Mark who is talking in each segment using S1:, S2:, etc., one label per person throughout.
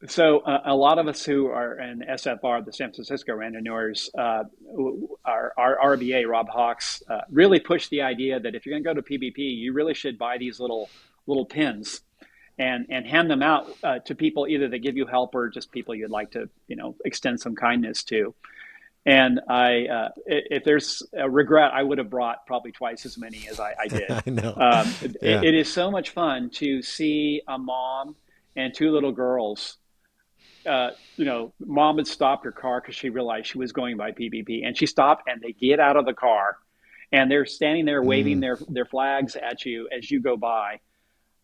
S1: A lot of us who are in SFR, the San Francisco Randonneurs, our RBA, Rob Hawks, really pushed the idea that if you're going to go to PBP, you really should buy these little pins and hand them out to people either that give you help or just people you'd like to extend some kindness to. And if there's a regret, I would have brought probably twice as many as I did.
S2: I know. Yeah.
S1: It is so much fun to see a mom and two little girls. Mom had stopped her car because she realized she was going by PBP, and she stopped, and they get out of the car, and they're standing there waving
S2: Mm,
S1: their flags at you as you go by.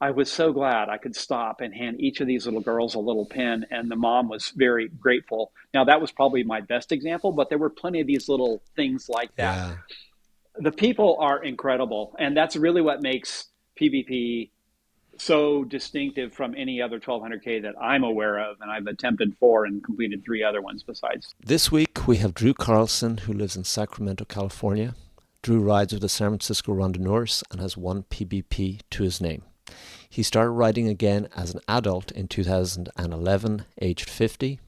S1: I was so glad I could stop and hand each of these little girls a little pin, and the mom was very grateful. Now, that was probably my best example, but there were plenty of these little things like that.
S2: yeah.
S1: The people are incredible, and that's really what makes PvP so distinctive from any other 1200K that I'm aware of, and I've attempted four and completed three other ones besides.
S2: This week we have Drew Carlson, who lives in Sacramento, California. Drew rides with the San Francisco Randonneurs and has one PBP to his name. He started riding again as an adult in 2011, aged 50,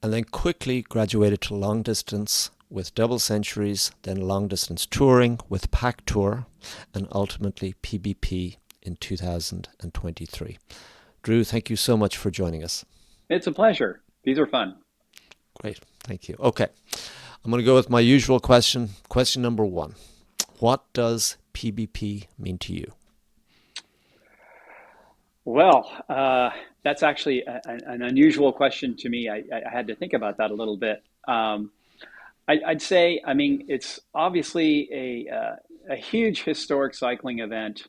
S2: and then quickly graduated to long distance with double centuries, then long distance touring with PACTour, and ultimately PBP in 2023. Drew, thank you so much for joining us.
S1: It's a pleasure. These are fun.
S2: Great, thank you. Okay, I'm going to go with my usual question. Question number one. What does PBP mean to you?
S1: Well, that's actually an unusual question to me. I had to think about that a little bit. I'd say, I mean, it's obviously a huge historic cycling event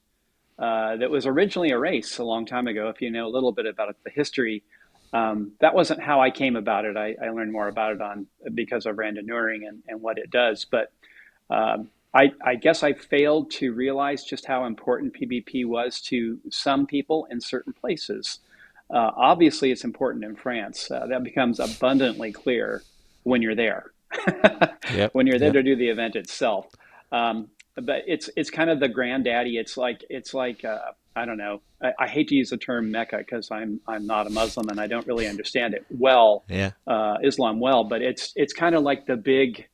S1: that was originally a race a long time ago. If you know a little bit about the history, that wasn't how I came about it. I learned more about it on because of randonneuring and what it does. But I guess I failed to realize just how important PBP was to some people in certain places. Obviously, it's important in France. That becomes abundantly clear when you're there,
S2: Yep,
S1: when you're there
S2: yep.
S1: to do the event itself. But it's kind of the granddaddy. It's like I don't know. I hate to use the term Mecca because I'm not a Muslim and I don't really understand it well,
S2: Yeah.
S1: Islam well. But it's kind of like the big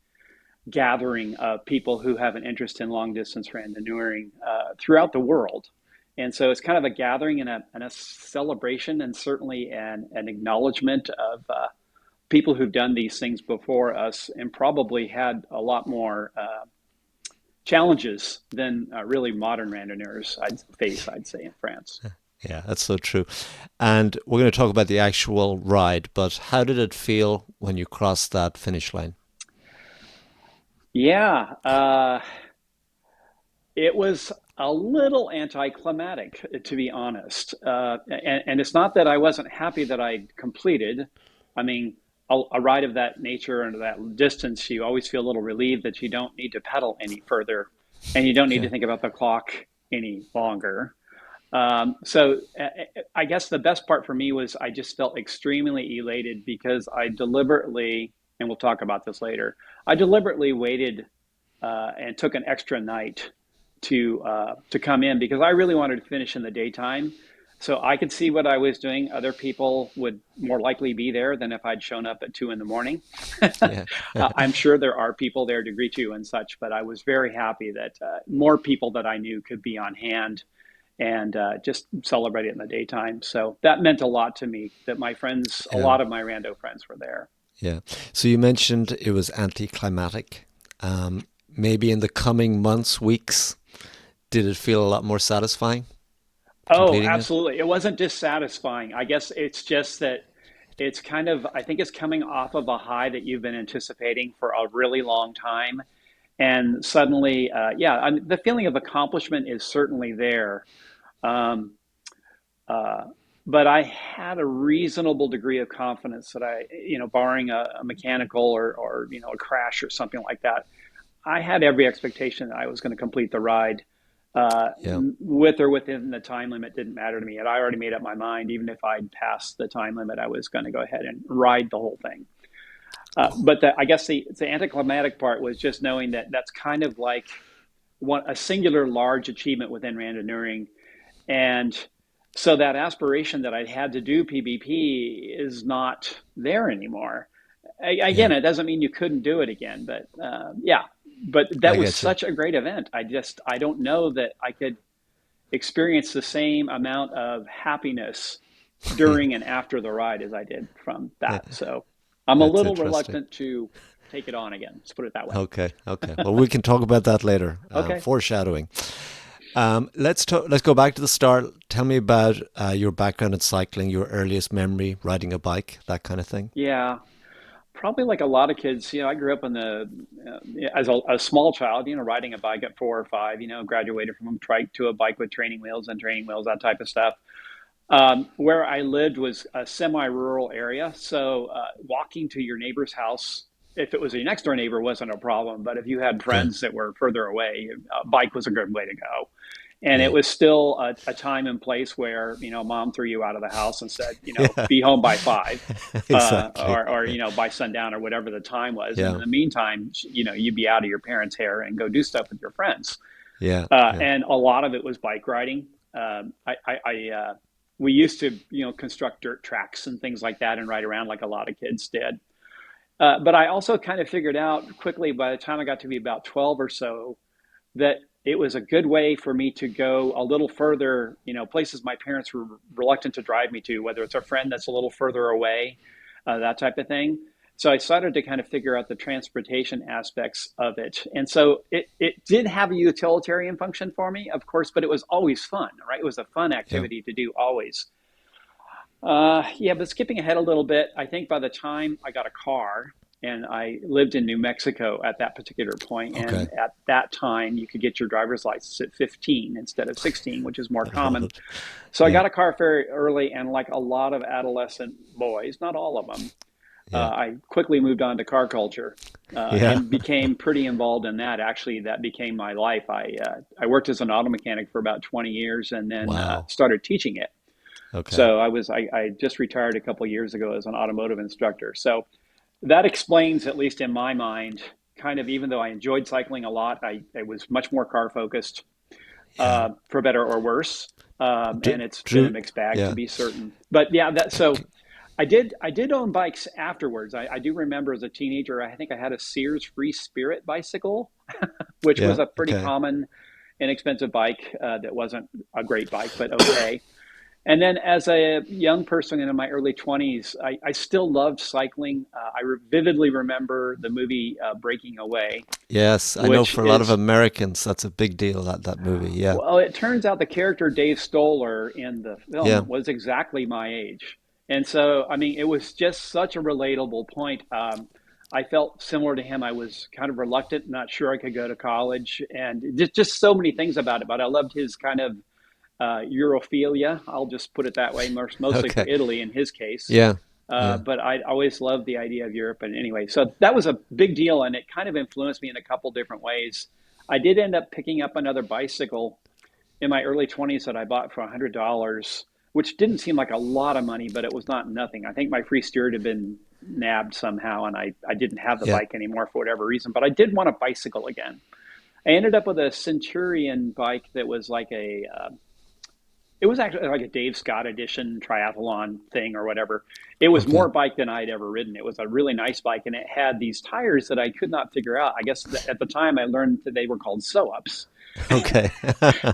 S1: gathering of people who have an interest in long distance randonneuring throughout the world. And so it's kind of a gathering and a celebration and certainly an acknowledgement of people who've done these things before us and probably had a lot more challenges than really modern randonneurs I'd say, in France.
S2: Yeah, that's so true. And we're going to talk about the actual ride, but how did it feel when you crossed that finish line?
S1: Yeah, it was a little anticlimactic, to be honest. And it's not that I wasn't happy that I completed. I mean, a ride of that nature and that distance, you always feel a little relieved that you don't need to pedal any further and you don't need to
S2: Yeah.
S1: think about the clock any longer. I guess the best part for me was I just felt extremely elated because I deliberately, and we'll talk about this later, I deliberately waited and took an extra night to come in because I really wanted to finish in the daytime. So I could see what I was doing. Other people would more likely be there than if I'd shown up at 2 in the morning.
S2: Yeah.
S1: I'm sure there are people there to greet you and such, but I was very happy that more people that I knew could be on hand and just celebrate it in the daytime. So that meant a lot to me that my friends, a
S2: Yeah.
S1: lot of my rando friends were there.
S2: Yeah. So you mentioned it was anticlimactic. Maybe in the coming months, weeks, did it feel a lot more satisfying
S1: Oh,
S2: completing it?
S1: absolutely. It wasn't dissatisfying. I guess it's just that it's kind of, I think it's coming off of a high that you've been anticipating for a really long time. And suddenly, the feeling of accomplishment is certainly there. Um, uh, but I had a reasonable degree of confidence that barring a mechanical or a crash or something like that, I had every expectation that I was going to complete the ride
S2: Yeah.
S1: with or within the time limit didn't matter to me. And I already made up my mind, even if I'd passed the time limit, I was going to go ahead and ride the whole thing. I guess the anticlimactic part was just knowing that that's kind of like a singular large achievement within randonneuring. And So that aspiration that I'd had to do PBP is not there anymore.
S2: Yeah,
S1: Again, it doesn't mean you couldn't do it again, but yeah. But that
S2: I
S1: was
S2: get you.
S1: such a great event. I don't know that I could experience the same amount of happiness
S2: Yeah,
S1: during and after the ride as I did from
S2: yeah,
S1: that. So I'm a
S2: that's
S1: little
S2: interesting.
S1: reluctant to take it on again. Let's put it that way.
S2: Okay, okay. Well, we can talk about that later.
S1: Okay.
S2: Foreshadowing. Let's talk. Let's go back to the start. Tell me about your background in cycling, your earliest memory riding a bike, that kind of thing.
S1: Yeah. Probably like a lot of kids, I grew up in as a small child, riding a bike at 4 or 5, graduated from a trike to a bike with training wheels and training wheels, that type of stuff. Where I lived was a semi-rural area, so walking to your neighbor's house, if it was your next door neighbor, wasn't a problem. But if you had
S2: Yeah,
S1: friends that were further away, a bike was a good way to go. And it
S2: yeah,
S1: was still a time and place where, mom threw you out of the house and said,
S2: yeah.
S1: be home by 5,
S2: Exactly.
S1: or
S2: Yeah,
S1: by sundown or whatever the time was. And in
S2: yeah,
S1: the meantime, you'd be out of your parents' hair and go do stuff with your friends.
S2: yeah, yeah,
S1: And a lot of it was bike riding. We used to, construct dirt tracks and things like that and ride around like a lot of kids did. But I also kind of figured out quickly by the time I got to be about 12 or so that it was a good way for me to go a little further, places my parents were reluctant to drive me to, whether it's a friend that's a little further away, that type of thing. So I started to kind of figure out the transportation aspects of it. And so it did have a utilitarian function for me, of course, but it was always fun, right? It was a fun
S2: yeah.
S1: activity to do always. Yeah, but skipping ahead a little bit, I think by the time I got a car, and I lived in New Mexico at that particular point, and
S2: Okay.
S1: at that time you could get your driver's license at 15 instead of 16, which is more common.
S2: Right.
S1: So I
S2: Yeah,
S1: got a car very early, and like a lot of adolescent boys, not all of them,
S2: yeah,
S1: I quickly moved on to car culture
S2: yeah.
S1: and became pretty involved in that. Actually, that became my life. I worked as an auto mechanic for about 20 years, and then
S2: Wow.
S1: started teaching it.
S2: Okay.
S1: So I just retired a couple of years ago as an automotive instructor. So that explains, at least in my mind, kind of, even though I enjoyed cycling a lot, I was much more car focused,
S2: Yeah.
S1: for better or worse. And it's been a
S2: Drew.
S1: mixed bag, to
S2: Yeah.
S1: be certain. But yeah, that so I did own bikes afterwards. I do remember as a teenager, I think I had a Sears Free Spirit bicycle, which was
S2: Yeah.
S1: a pretty
S2: Okay.
S1: common, inexpensive bike that wasn't a great bike, but okay. And then as a young person in my early 20s, I still loved cycling. Vividly remember the movie Breaking Away,
S2: Yes, I know
S1: which
S2: for a lot of
S1: is,
S2: Americans that's a big deal, that movie. Yeah.
S1: well, it turns out the character Dave Stoller in the
S2: Yeah.
S1: film was exactly my age. And so, I mean, it was just such a relatable point. I felt similar to him. I was kind of reluctant, not sure I could go to college, and just so many things about it. But I loved his kind of Europhilia. I'll just put it that way, mostly for
S2: Okay.
S1: Italy in his case.
S2: Yeah. Yeah.
S1: But I always loved the idea of Europe. And anyway, so that was a big deal, and it kind of influenced me in a couple different ways. I did end up picking up another bicycle in my early 20s that I bought for $100, which didn't seem like a lot of money, but it was not nothing. I think my free steer had been nabbed somehow, and I didn't have the
S2: Yeah.
S1: bike anymore for whatever reason, but I did want a bicycle again. I ended up with a Centurion bike that was like it was actually like a Dave Scott edition triathlon thing or whatever. It was
S2: Okay.
S1: more bike than I'd ever ridden. It was a really nice bike, and it had these tires that I could not figure out. I guess at the time I learned that they were called sew-ups.
S2: Okay.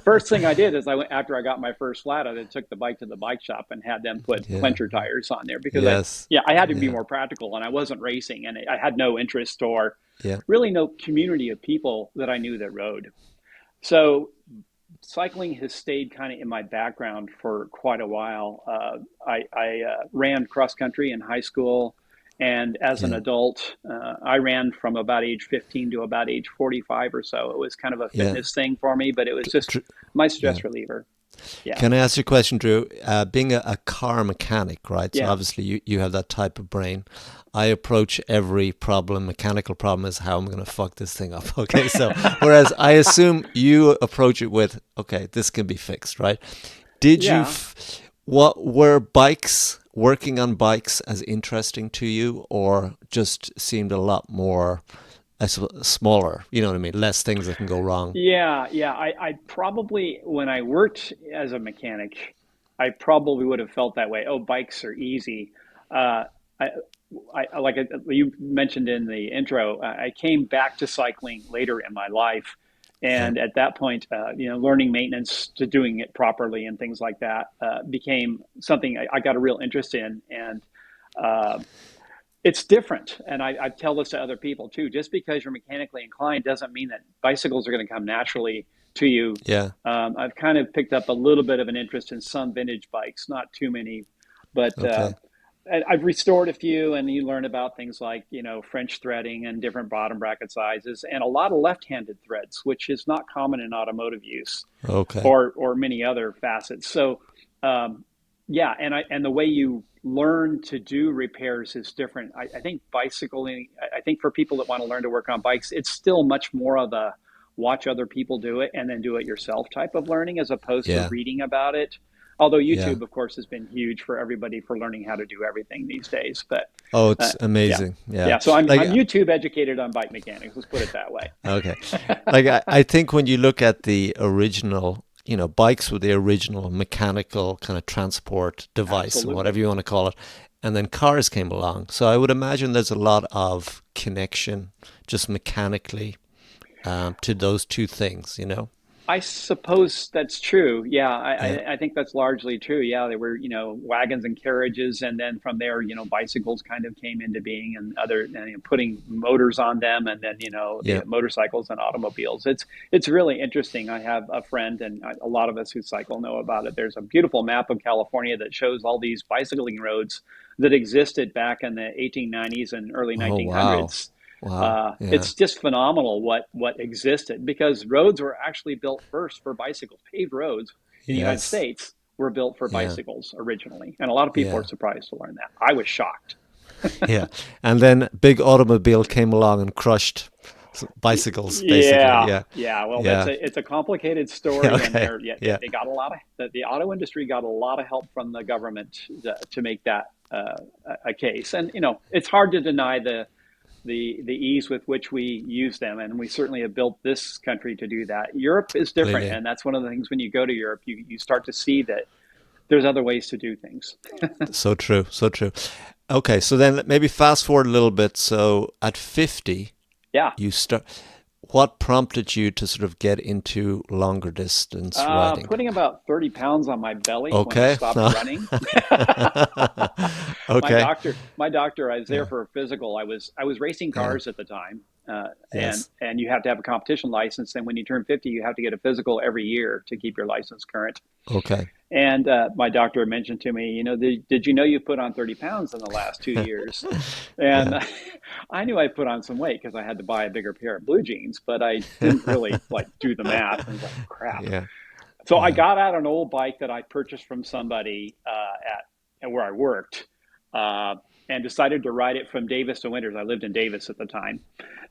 S1: First thing I did is after I got my first flat, I took the bike to the bike shop and had them put
S2: Yeah.
S1: clencher tires on there because
S2: Yes.
S1: I had to be
S2: Yeah.
S1: more practical, and I wasn't racing, and I had no interest or
S2: Yeah.
S1: really no community of people that I knew that rode. So cycling has stayed kind of in my background for quite a while. I ran cross country in high school, and as an
S2: Yeah.
S1: adult, I ran from about age 15 to about age 45 or so. It was kind of a
S2: Yeah.
S1: fitness thing for me, but it was just
S2: Dr-
S1: my
S2: yeah.
S1: stress reliever. Yeah,
S2: Can I ask you a question, Drew? Being a car mechanic, right? So
S1: yeah,
S2: obviously you have that type of brain. I approach every problem, mechanical problem, as how I'm going to fuck this thing up. Okay, so whereas I assume you approach it with, okay, this can be fixed, right? Did you,
S1: yeah.
S2: what were bikes, working on bikes as interesting to you, or just seemed a lot more smaller? You know what I mean? Less things that can go wrong.
S1: Yeah, yeah. I probably, when I worked as a mechanic, I probably would have felt that way. Oh, bikes are easy. Uh, I, you mentioned in the intro, I came back to cycling later in my life,
S2: Yeah.
S1: and at that point, learning maintenance to doing it properly and things like that became something I got a real interest in, and uh, it's different. And I tell this to other people too. Just because you're mechanically inclined doesn't mean that bicycles are going to come naturally to you.
S2: Yeah.
S1: I've kind of picked up a little bit of an interest in some vintage bikes, not too many, but
S2: Okay.
S1: I've restored a few, and you learn about things like French threading and different bottom bracket sizes, and a lot of left-handed threads, which is not common in automotive use,
S2: Okay.
S1: or many other facets. So, um, yeah, and the way you learn to do repairs is different. I think bicycling. I think for people that want to learn to work on bikes, it's still much more of a watch other people do it and then do it yourself type of learning, as opposed to
S2: Yeah.
S1: reading about it. Although
S2: Yeah.
S1: YouTube, of course, has been huge for everybody for learning how to do everything these days. But
S2: Oh,
S1: uh,
S2: it's
S1: yeah,
S2: amazing. Yeah.
S1: yeah. So I'm
S2: Like,
S1: YouTube educated on bike mechanics. Let's put it that way.
S2: okay. Like I think when you look at the original, bikes were the original mechanical kind of transport device, or whatever
S1: Absolutely.
S2: you want to call it, and then cars came along. So I would imagine there's a lot of connection just mechanically to those two things.
S1: I suppose that's true. Yeah,
S2: Yeah.
S1: I think that's largely true. Yeah, there were wagons and carriages, and then from there bicycles kind of came into being, and putting motors on them, and then the
S2: Yeah.
S1: motorcycles and automobiles. It's really interesting. I have a friend, and a lot of us who cycle know about it. There's a beautiful map of California that shows all these bicycling roads that existed back in the 1890s and early
S2: Oh, wow.
S1: 1900s.
S2: Wow. Yeah.
S1: It's just phenomenal what existed, because roads were actually built first for bicycles. Paved roads in the United
S2: Yes.
S1: States were built for
S2: Yeah.
S1: bicycles originally, and a lot of people are
S2: Yeah.
S1: surprised to learn that. I was shocked.
S2: Yeah. And then big automobile came along and crushed bicycles, basically.
S1: Yeah,
S2: Yeah.
S1: yeah. Well,
S2: Yeah.
S1: it's a complicated story, and
S2: Okay.
S1: yeah,
S2: Yeah.
S1: they got a lot of the auto industry got a lot of help from the government to make that a case. And it's hard to deny the ease with which we use them, and we certainly have built this country to do that. Europe is different,
S2: Completely.
S1: and that's one of the things. When you go to Europe, you start to see that there's other ways to do things.
S2: So true. So true. Okay. So then maybe fast forward a little bit. So at 50,
S1: Yeah.
S2: you start. What prompted you to sort of get into longer distance riding?
S1: Putting about 30 pounds on my belly when I
S2: Okay.
S1: stopped running.
S2: Okay.
S1: My doctor, I was there
S2: Yeah.
S1: for a physical. I was racing
S2: Yeah.
S1: cars at the time. And
S2: Yes.
S1: you have to have a competition license. And when you turn 50, you have to get a physical every year to keep your license current.
S2: Okay.
S1: And my doctor mentioned to me, did you know you put on 30 pounds in the last 2 years? And
S2: Yeah.
S1: I knew I put on some weight because I had to buy a bigger pair of blue jeans, but I didn't really like do the math. And I was like, crap.
S2: Yeah.
S1: So I
S2: Yeah.
S1: got out an old bike that I purchased from somebody at where I worked, uh, and decided to ride it from Davis to Winters. I lived in Davis at the time,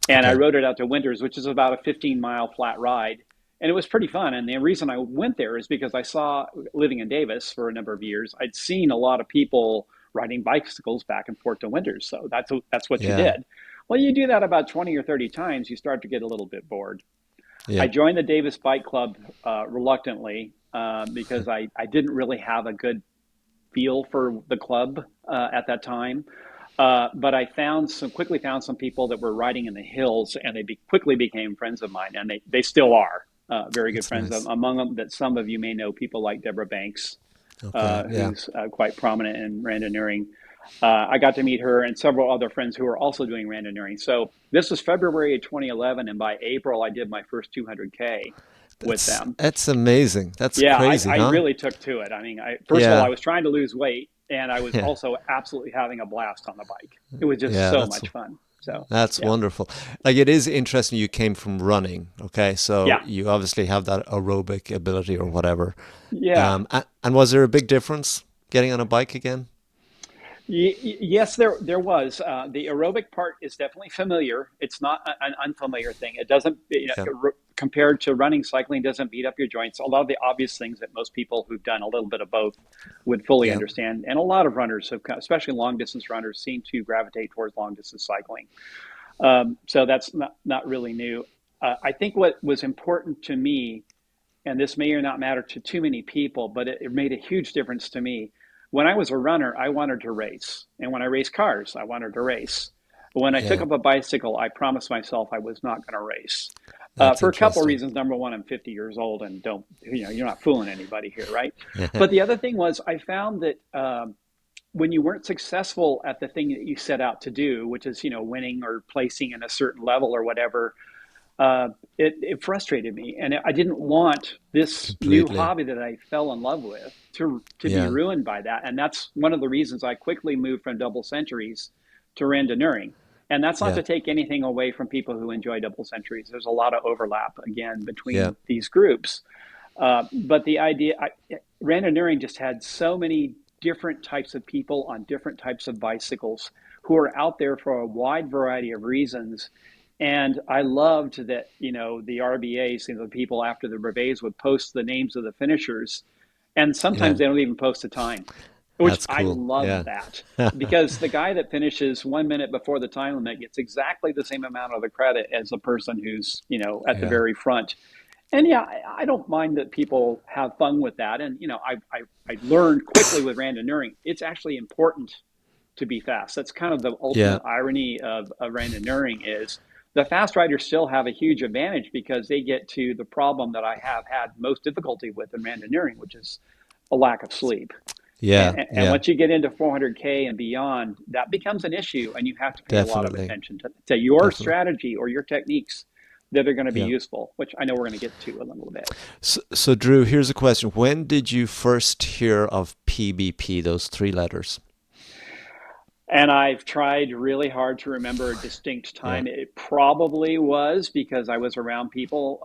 S1: and I
S2: Okay.
S1: rode it out to Winters, which is about a 15-mile flat ride. And it was pretty fun. And the reason I went there is because I saw, living in Davis for a number of years, I'd seen a lot of people riding bicycles back and forth to Winters. So that's what you
S2: Yeah.
S1: did. Well, you do that about 20 or 30 times, you start to get a little bit bored. I
S2: Yeah.
S1: joined the Davis Bike Club reluctantly, because I didn't really have a good feel for the club at that time. But I quickly found some people that were riding in the hills, and they quickly became friends of mine, and they still are very good
S2: That's
S1: friends.
S2: nice.
S1: Among them, that some of you may know, people like Deborah Banks,
S2: Okay. Yeah.
S1: who's quite prominent in randonneuring. I got to meet her and several other friends who are also doing randonneuring. So this was February of 2011, and by April, I did my first 200K with
S2: That's
S1: them.
S2: that's amazing. That's
S1: Yeah,
S2: crazy,
S1: I
S2: huh?
S1: really took to it. I mean, first of all, I
S2: Yeah.
S1: was trying to lose weight, and I was
S2: Yeah.
S1: also absolutely having a blast on the bike. It was just
S2: Yeah.
S1: so
S2: That's
S1: much fun. So,
S2: That's
S1: yeah,
S2: wonderful. Like it is interesting you came from running, okay? So
S1: yeah,
S2: you obviously have that aerobic ability or whatever.
S1: yeah.
S2: And was there a big difference getting on a bike again?
S1: Yes, there was. The aerobic part is definitely familiar. It's not an unfamiliar thing. It doesn't,
S2: Yeah.
S1: compared to running, cycling doesn't beat up your joints. A lot of the obvious things that most people who've done a little bit of both would fully
S2: Yeah.
S1: understand. And a lot of runners especially long distance runners, seem to gravitate towards long distance cycling. So that's not really new. I think what was important to me and this may or not matter to too many people, but it made a huge difference to me. When I was a runner, I wanted to race. And when I raced cars, I wanted to race. When I took
S2: Yeah,
S1: up a bicycle, I promised myself I was not going to race.
S2: that's
S1: For a couple of
S2: interesting.
S1: reasons. Number one, I'm 50 years old and don't, you're not fooling anybody here, right?
S2: Yeah,
S1: But the other thing was, I found that when you weren't successful at the thing that you set out to do, which is, winning or placing in a certain level or whatever, it frustrated me, and I didn't want this new
S2: completely.
S1: hobby that I fell in love with to be
S2: Yeah,
S1: ruined by that. And that's one of the reasons I quickly moved from double centuries to randonneuring. And that's not
S2: yeah,
S1: to take anything away from people who enjoy double centuries. There's a lot of overlap again
S2: yeah,
S1: between these groups. But the idea, randonneuring just had so many different types of people on different types of bicycles who are out there for a wide variety of reasons. And I loved that, the RBAs, the people after the brevets would post the names of the finishers. And sometimes
S2: yeah.
S1: they don't even post a time, which
S2: That's
S1: I
S2: cool.
S1: love
S2: Yeah.
S1: that, because the guy that finishes 1 minute before the time limit gets exactly the same amount of the credit as the person who's, at the
S2: Yeah.
S1: very front. And yeah, I don't mind that people have fun with that. And, I learned quickly with randonneuring, it's actually important to be fast. That's kind of the
S2: Yeah.
S1: ultimate irony of randonneuring is the fast riders still have a huge advantage because they get to the problem that I have had most difficulty with in randonneuring, which is a lack of sleep.
S2: Yeah.
S1: And
S2: Yeah.
S1: once you get into 400K and beyond, that becomes an issue, and you have to pay a lot of
S2: Definitely.
S1: attention to your
S2: Definitely.
S1: strategy or your techniques that are going to be
S2: Yeah.
S1: useful, which I know we're going to get to in a little bit.
S2: So, Drew, here's a question. When did you first hear of PBP, those three letters?
S1: And I've tried really hard to remember a distinct
S2: Yeah.
S1: time. It probably was because I was around people.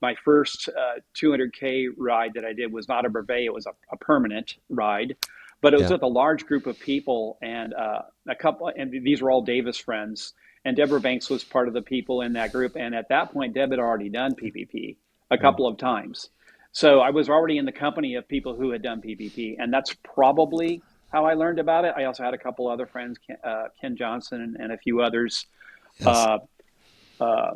S1: My first 200K ride that I did was not a brevet, it was a permanent ride, but it was
S2: Yeah.
S1: with a large group of people and a couple, and these were all Davis friends. And Deborah Banks was part of the people in that group. And at that point, Deb had already done PPP a
S2: Mm.
S1: couple of times. So I was already in the company of people who had done PPP. And that's probably how I learned about it. I also had a couple other friends, Ken Johnson and a few others,
S2: Yes.
S1: uh, uh,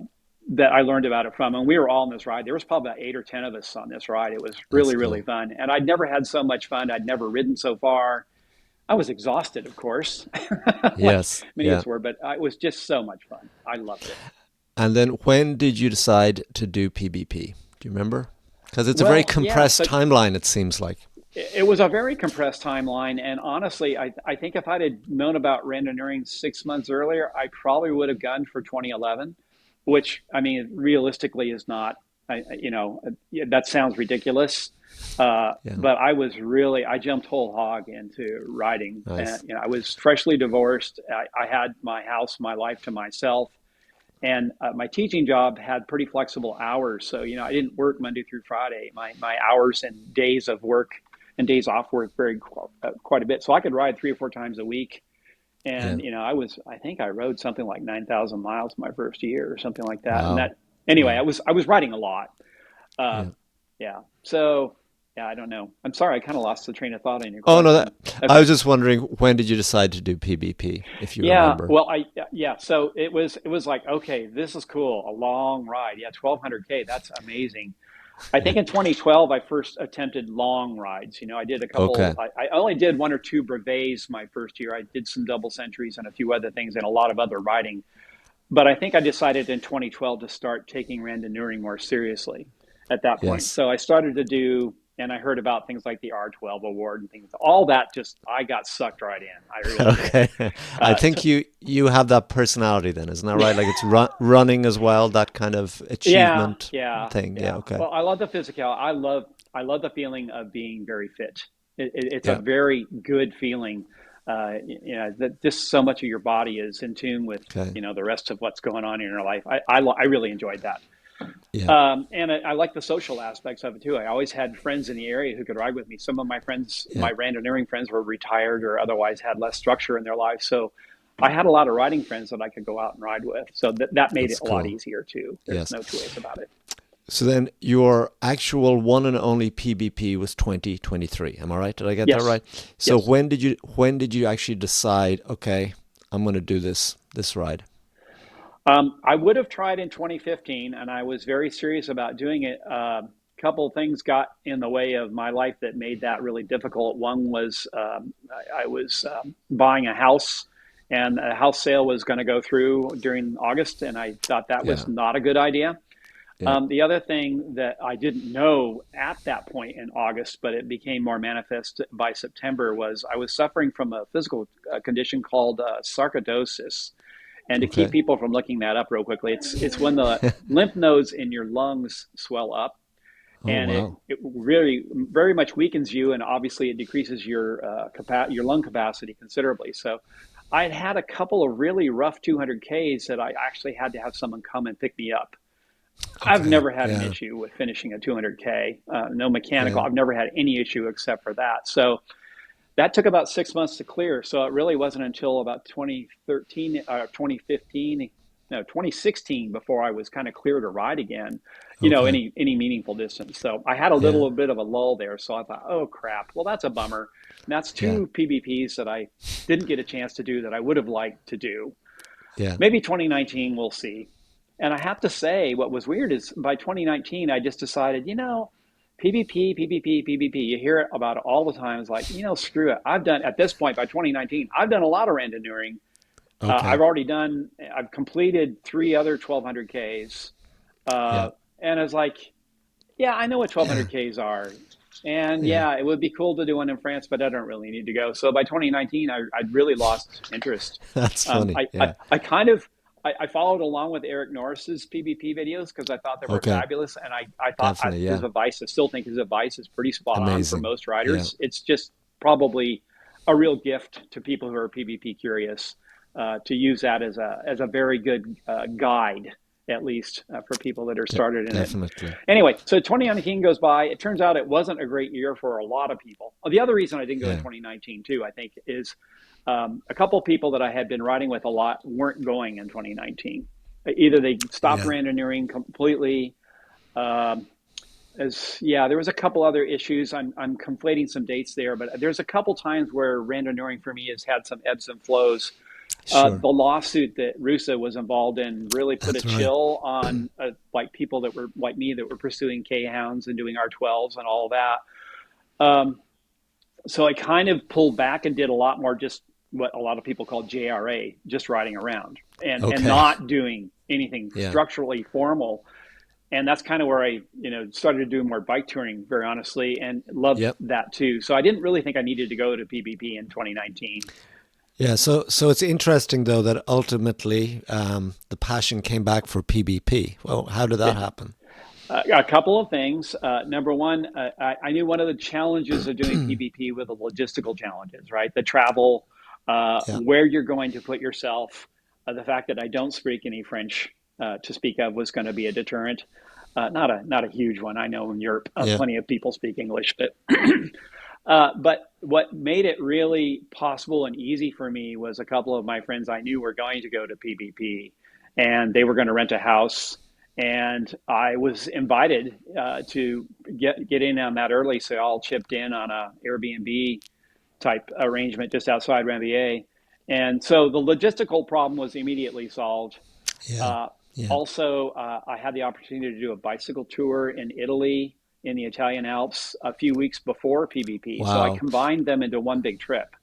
S1: that I learned about it from. And we were all on this ride. There was probably about 8 or 10 of us on this ride. It was
S2: That's
S1: really, really
S2: cool.
S1: fun. And I'd never had so much fun. I'd never ridden so far. I was exhausted, of course, like
S2: Yes.
S1: many of
S2: Yeah.
S1: us were, but it was just so much fun. I loved it.
S2: And then when did you decide to do PBP? Do you remember? Because it's a very
S1: Well, yeah.
S2: compressed
S1: So
S2: timeline, it seems like.
S1: it was a very compressed timeline. And honestly, I think if I'd had known about randonneuring 6 months earlier, I probably would have gone for 2011, which I mean, realistically is not, that sounds ridiculous.
S2: Yeah.
S1: But I jumped whole hog into riding.
S2: Nice.
S1: I was freshly divorced. I had my house, my life to myself. And my teaching job had pretty flexible hours. So, I didn't work Monday through Friday. My hours and days of work and days off work varied quite a bit. So I could ride 3 or 4 times a week.
S2: Yeah.
S1: And, I think I rode something like 9,000 miles my first year or something like that. And
S2: Wow.
S1: that, anyway, I
S2: Wow.
S1: was, I was riding a lot. Uh,
S2: Yeah.
S1: yeah. So, yeah, I don't know. I'm sorry. I kind of lost the train of thought on your
S2: Oh no,
S1: question.
S2: that I
S1: Okay.
S2: was just wondering when did you decide to do PBP, if you
S1: Yeah,
S2: remember?
S1: well, yeah, so it was like, okay, this is cool, a long ride. Yeah, 1200K, that's amazing. I
S2: Yeah.
S1: think in 2012 I first attempted long rides. I did a couple.
S2: Okay.
S1: I only did 1 or 2 brevets my first year. I did some double centuries and a few other things and a lot of other riding. But I think I decided in 2012 to start taking randonneuring more seriously at that point.
S2: Yes.
S1: So I started to do, and I heard about things like the R12 award and things. All that just I got sucked right in. I really did.
S2: Okay. I
S1: So
S2: think you have that personality then, isn't that right? Like it's running as well, that kind of
S1: yeah,
S2: achievement
S1: yeah,
S2: thing. Yeah.
S1: yeah.
S2: Okay.
S1: Well, I love the physical. I love the feeling of being very fit. It's a
S2: Yeah.
S1: very good feeling. That just so much of your body is in tune with
S2: Okay.
S1: the rest of what's going on in your life. I really enjoyed that.
S2: Yeah.
S1: And I like the social aspects of it too. I always had friends in the area who could ride with me. Some of my friends,
S2: Yeah.
S1: my randonneuring friends, were retired or otherwise had less structure in their lives. So I had a lot of riding friends that I could go out and ride with. So that made it
S2: That's
S1: a lot
S2: cool.
S1: easier too. There's
S2: Yes.
S1: no two ways about it.
S2: So then your actual one and only PBP was 2023. Am I right? Did I get that
S1: Yes,
S2: right? So
S1: yes.
S2: when did you actually decide, okay, I'm going to do this ride?
S1: I would have tried in 2015, and I was very serious about doing it couple of things got in the way of my life that made that really difficult. One was I was buying a house, and a house sale was going to go through during August, and I thought that was
S2: Yeah.
S1: not a good idea.
S2: Yeah.
S1: The other thing that I didn't know at that point in August, but it became more manifest by September, was I was suffering from a physical condition called sarcoidosis. And to keep
S2: Okay.
S1: people from looking that up real quickly, it's when the lymph nodes in your lungs swell up,
S2: Oh,
S1: and
S2: wow.
S1: it really very much weakens you, and obviously it decreases your lung capacity considerably. So I'd had a couple of really rough 200 Ks that I actually had to have someone come and pick me up. I've
S2: Okay.
S1: never had an
S2: Yeah.
S1: issue with finishing a 200K, no mechanical.
S2: Yeah.
S1: I've never had any issue except for that. So that took about 6 months to clear. So it really wasn't until about 2013 or 2015, no, 2016 before I was kind of clear to ride again,
S2: Okay.
S1: any meaningful distance. So I had a
S2: Yeah.
S1: little bit of a lull there. So I thought, oh crap, well that's a bummer. And that's
S2: Yeah.
S1: two PBPs that I didn't get a chance to do that I would have liked to do.
S2: Yeah.
S1: Maybe 2019, we'll see. And I have to say, what was weird is by 2019, I just decided, PvP, PvP, PvP. You hear it about it all the time. It's like, screw it. I've done, at this point, by 2019, I've done a lot of randonneuring.
S2: Okay.
S1: I've completed three other 1200 Ks.
S2: Yeah.
S1: And I was like, yeah, I know what
S2: Yeah.
S1: 1200 Ks are. And
S2: Yeah.
S1: yeah, it would be cool to do one in France, but I don't really need to go. So by 2019, I'd really lost interest.
S2: That's funny. Yeah.
S1: I kind of I followed along with Eric Norris's PvP videos because I thought they were
S2: Okay.
S1: fabulous, and I thought
S2: Definitely.
S1: his
S2: Yeah.
S1: advice. I still think his advice is pretty spot on for
S2: Amazing.
S1: most
S2: Yeah.
S1: riders. It's just probably a real gift to people who are PvP curious to use that as a very good guide, at least for people that are started in it.
S2: Definitely.
S1: Anyway, so 2019 goes by. It turns out it wasn't a great year for a lot of people. The other reason I didn't go in
S2: Yeah.
S1: 2019 too, I think, is a couple of people that I had been riding with a lot weren't going in 2019. Either they stopped
S2: Yeah.
S1: randonneuring completely. Um, there was a couple other issues. I'm conflating some dates there, but there's a couple times where randonneuring for me has had some ebbs and flows.
S2: Sure.
S1: The lawsuit that Rusa was involved in really put a
S2: That's right.
S1: chill on like people that were like me that were pursuing K hounds and doing R12s and all of that. Um, so I kind of pulled back and did a lot more just what a lot of people call JRA, just riding around and
S2: Okay.
S1: not doing anything
S2: Yeah.
S1: structurally formal. And that's kind of where I, started to do more bike touring, very honestly, and loved
S2: Yep.
S1: that too. So I didn't really think I needed to go to PBP in 2019.
S2: Yeah. So it's interesting though that ultimately the passion came back for PBP. Well, how did that happen?
S1: A couple of things. Number one, I knew one of the challenges of doing PvP were the logistical challenges, right? The travel,
S2: Yeah.
S1: where you're going to put yourself. The fact that I don't speak any French to speak of was going to be a deterrent. Not a huge one. I know in Europe,
S2: Yeah.
S1: plenty of people speak English, but but what made it really possible and easy for me was a couple of my friends I knew were going to go to PvP, and they were going to rent a house, and I was invited to get in on that early, so I all chipped in on a Airbnb type arrangement just outside Rambouillet, and so the logistical problem was immediately solved.
S2: Yeah.
S1: Uh,
S2: Yeah.
S1: Also, I had the opportunity to do a bicycle tour in Italy in the Italian Alps a few weeks before PvP, so I
S2: Wow.
S1: combined them into one big trip.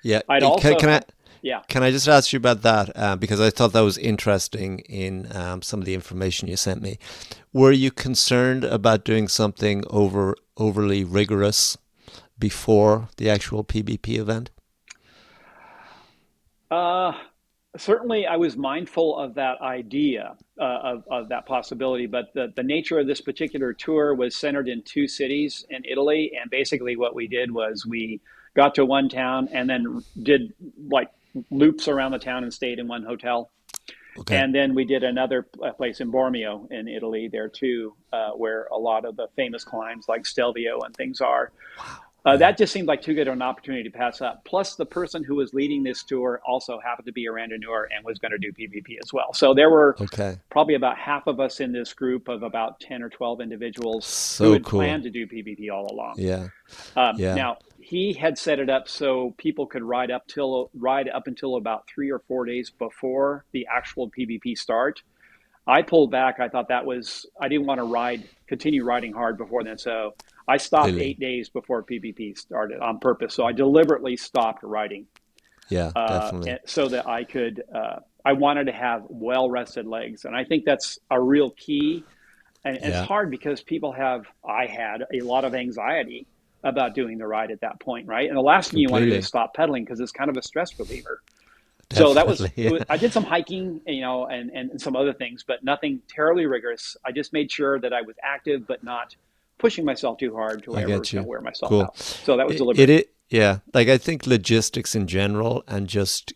S2: Yeah.
S1: I'd
S2: Can,
S1: also
S2: can I
S1: had, yeah,
S2: can I just ask you about that? Because I thought that was interesting in some of the information you sent me. Were you concerned about doing something overly rigorous before the actual PBP event?
S1: uh, certainly I was mindful of that idea of that possibility, but the nature of this particular tour was centered in two cities in Italy, and basically what we did was we got to one town and then did like loops around the town and stayed in one hotel.
S2: Okay.
S1: And then we did another place in Bormio in Italy there too, where a lot of the famous climbs like Stelvio and things are.
S2: Yeah.
S1: That just seemed like too good an opportunity to pass up. Plus, the person who was leading this tour also happened to be a randonneur and was going to do PvP as well. So there were
S2: Okay.
S1: probably about half of us in this group of about 10 or 12 individuals who
S2: So
S1: had
S2: cool.
S1: planned to do PvP all along.
S2: Yeah. Yeah.
S1: Now, he had set it up so people could ride up until about 3 or 4 days before the actual PvP start. I pulled back. I thought I didn't want to continue riding hard before then. So I stopped
S2: Really?
S1: 8 days before PBP started on purpose. So I deliberately stopped riding
S2: Yeah, definitely.
S1: so that I wanted to have well rested legs. And I think that's a real key. And it's
S2: Yeah,
S1: hard because I had a lot of anxiety about doing the ride at that point, right? And the last thing you want to do is
S2: completely.
S1: stop pedaling because it's kind of a stress reliever. So
S2: Definitely. Yeah,
S1: I did some hiking, and some other things, but nothing terribly rigorous. I just made sure that I was active, but not pushing myself too hard to
S2: I
S1: where I
S2: get
S1: was going
S2: you.
S1: to wear myself
S2: Cool.
S1: out. So that was
S2: It,
S1: deliberate.
S2: yeah. Like I think logistics in general and just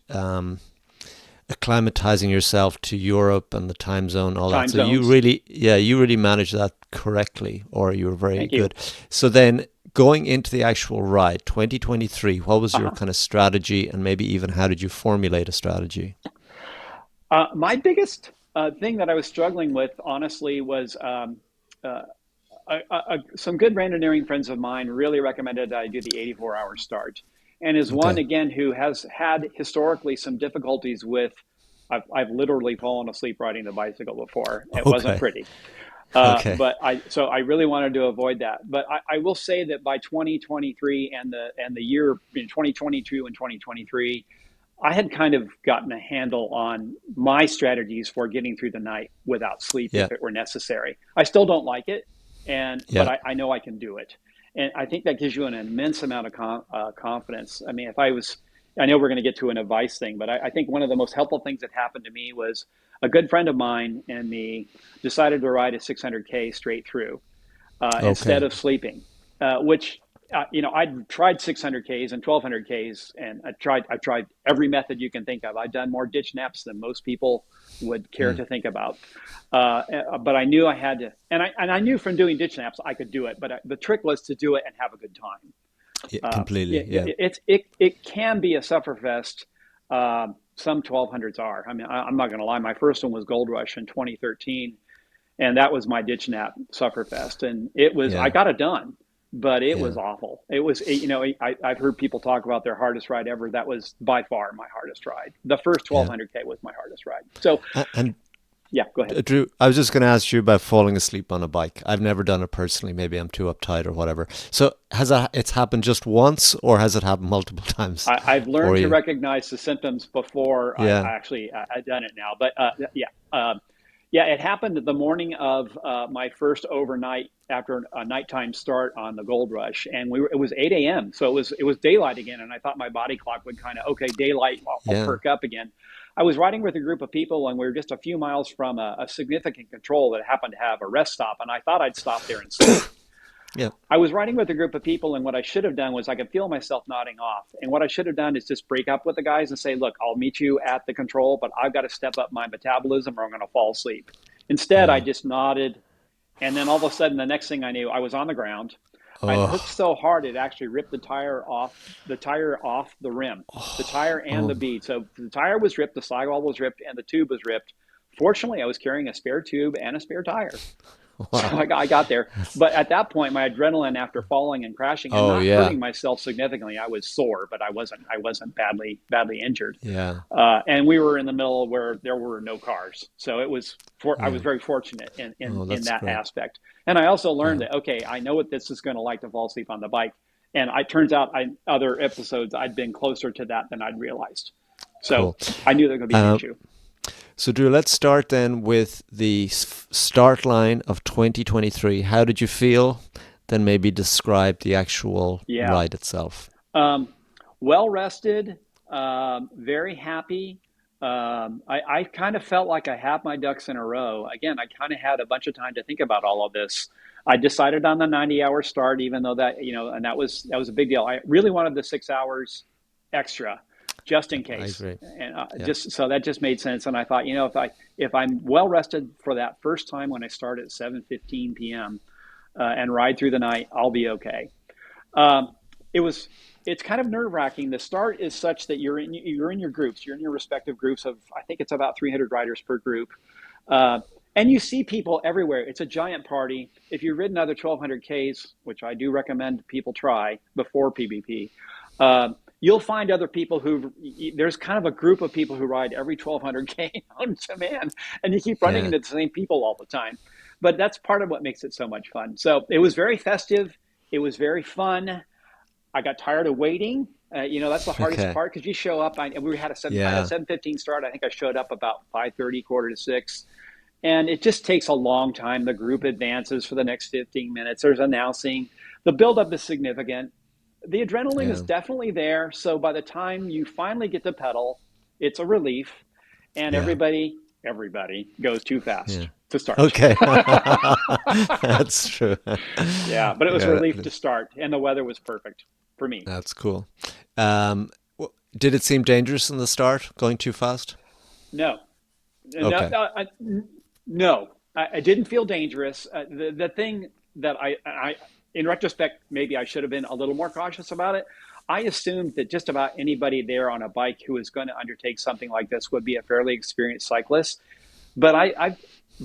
S2: acclimatizing yourself to Europe and the time zone, all that.
S1: Time
S2: So you
S1: zones.
S2: really, yeah, you really managed that correctly, or you were very
S1: Thank you.
S2: good. So then going into the actual ride, 2023, what was your
S1: Uh-huh.
S2: kind of strategy, and maybe even how did you formulate a strategy?
S1: My biggest thing that I was struggling with, honestly, was uh, some good randonneuring friends of mine really recommended that I do the 84-hour start. And is one,
S2: Okay.
S1: again, who has had historically some difficulties with, I've literally fallen asleep riding the bicycle before. It wasn't
S2: Okay.
S1: pretty.
S2: Okay.
S1: So I really wanted to avoid that. But I will say that by 2023 and the year in 2022 and 2023, I had kind of gotten a handle on my strategies for getting through the night without sleep
S2: Yeah.
S1: if it were necessary. I still don't like it, but
S2: Yeah.
S1: I know I can do it, and I think that gives you an immense amount of confidence. I mean, I know we're going to get to an advice thing, but I think one of the most helpful things that happened to me was a good friend of mine and me decided to ride a 600K straight through instead
S2: Okay.
S1: of sleeping, which I'd tried 600Ks and 1200Ks, and I've tried every method you can think of. I've done more ditch naps than most people would care
S2: Mm.
S1: to think about. But I knew I had to, and I knew from doing ditch naps I could do it. But the trick was to do it and have a good time.
S2: Yeah, completely. Yeah.
S1: It can be a sufferfest. Some 1200s are. I mean, I'm not going to lie. My first one was Gold Rush in 2013, and that was my ditch nap sufferfest, and I
S2: Yeah.
S1: got it done, but it was
S2: Yeah.
S1: awful. I've heard people talk about their hardest ride ever. That was by far my hardest ride. The first
S2: Yeah.
S1: 1200K was my hardest ride. So
S2: And
S1: yeah, go ahead.
S2: Drew, I was just going to ask you about falling asleep on a bike. I've never done it personally. Maybe I'm too uptight or whatever. So it's happened just once, or has it happened multiple times
S1: I've
S2: for
S1: learned to
S2: you?
S1: recognize the symptoms before
S2: Yeah.
S1: I actually I've done it now. But yeah, yeah, it happened the morning of my first overnight after a nighttime start on the Gold Rush, and it was 8 a.m. So it was daylight again, and I thought my body clock would kind of okay daylight, I'll
S2: Yeah.
S1: perk up again. I was riding with a group of people, and we were just a few miles from a significant control that happened to have a rest stop, and I thought I'd stop there and sleep.
S2: Yeah.
S1: I was riding with a group of people, and what I should have done was I could feel myself nodding off. And what I should have done is just break up with the guys and say, look, I'll meet you at the control, but I've got to step up my metabolism or I'm going to fall asleep. Instead, I
S2: Yeah.
S1: just nodded. And then all of a sudden, the next thing I knew, I was on the ground. I'd hooked
S2: Oh.
S1: so hard, it actually ripped the tire off the rim, the tire and the
S2: Oh.
S1: bead. So the tire was ripped, the sidewall was ripped, and the tube was ripped. Fortunately, I was carrying a spare tube and a spare tire. So
S2: Wow.
S1: I got there. But at that point, my adrenaline after falling and crashing and
S2: Oh
S1: not
S2: yeah.
S1: hurting myself significantly, I was sore, but I wasn't badly injured.
S2: Yeah.
S1: And we were in the middle where there were no cars. So I was
S2: Yeah.
S1: very fortunate
S2: Oh,
S1: in
S2: that's
S1: that
S2: great.
S1: aspect. And I also learned
S2: Yeah.
S1: that, okay, I know what this is going to like to fall asleep on the bike. And it turns out other episodes, I'd been closer to that than I'd realized. So
S2: Cool.
S1: I knew that was going to be an
S2: Um,
S1: issue.
S2: so Drew, let's start then with the start line of 2023. How did you feel? Then maybe describe the actual
S1: Yeah.
S2: ride itself.
S1: Um, well rested, very happy. I kind of felt like I had my ducks in a row. Again, I kind of had a bunch of time to think about all of this. I decided on the 90-hour start, even though and that was a big deal. I really wanted the 6 hours extra, just in
S2: I
S1: case,
S2: agree.
S1: and
S2: Yeah.
S1: just so that just made sense. And I thought, if I'm well rested for that first time when I start at 7:15 p.m. And ride through the night, I'll be okay. Um, it was it's kind of nerve wracking. The start is such that you're in your groups, you're in your respective groups of I think it's about 300 riders per group, uh, and you see people everywhere. It's a giant party. If you've ridden other 1200 Ks, which I do recommend people try before PBP, you'll find other people there's kind of a group of people who ride every 1200K on demand, and you keep running
S2: Yeah.
S1: into the same people all the time. But that's part of what makes it so much fun. So it was very festive. It was very fun. I got tired of waiting. That's the hardest
S2: Okay.
S1: part because you show up. I had a
S2: Yeah.
S1: 7:15 start. I think I showed up about 5:30, quarter to six, and it just takes a long time. The group advances for the next 15 minutes. There's announcing. The buildup is significant. The adrenaline is
S2: Yeah.
S1: definitely there. So by the time you finally get to pedal, it's a relief, and
S2: Yeah.
S1: everybody goes too
S2: Yeah.
S1: fast to start.
S2: Okay. That's true.
S1: Yeah, but it was a
S2: Yeah, that
S1: relief to
S2: is,
S1: start, and the weather was perfect for me.
S2: that's cool. Um, did it seem dangerous in the start, going too fast?
S1: No, no,
S2: Okay.
S1: no, no. I didn't feel dangerous. The thing that in retrospect, maybe I should have been a little more cautious about it. I assumed that just about anybody there on a bike who was going to undertake something like this would be a fairly experienced cyclist. But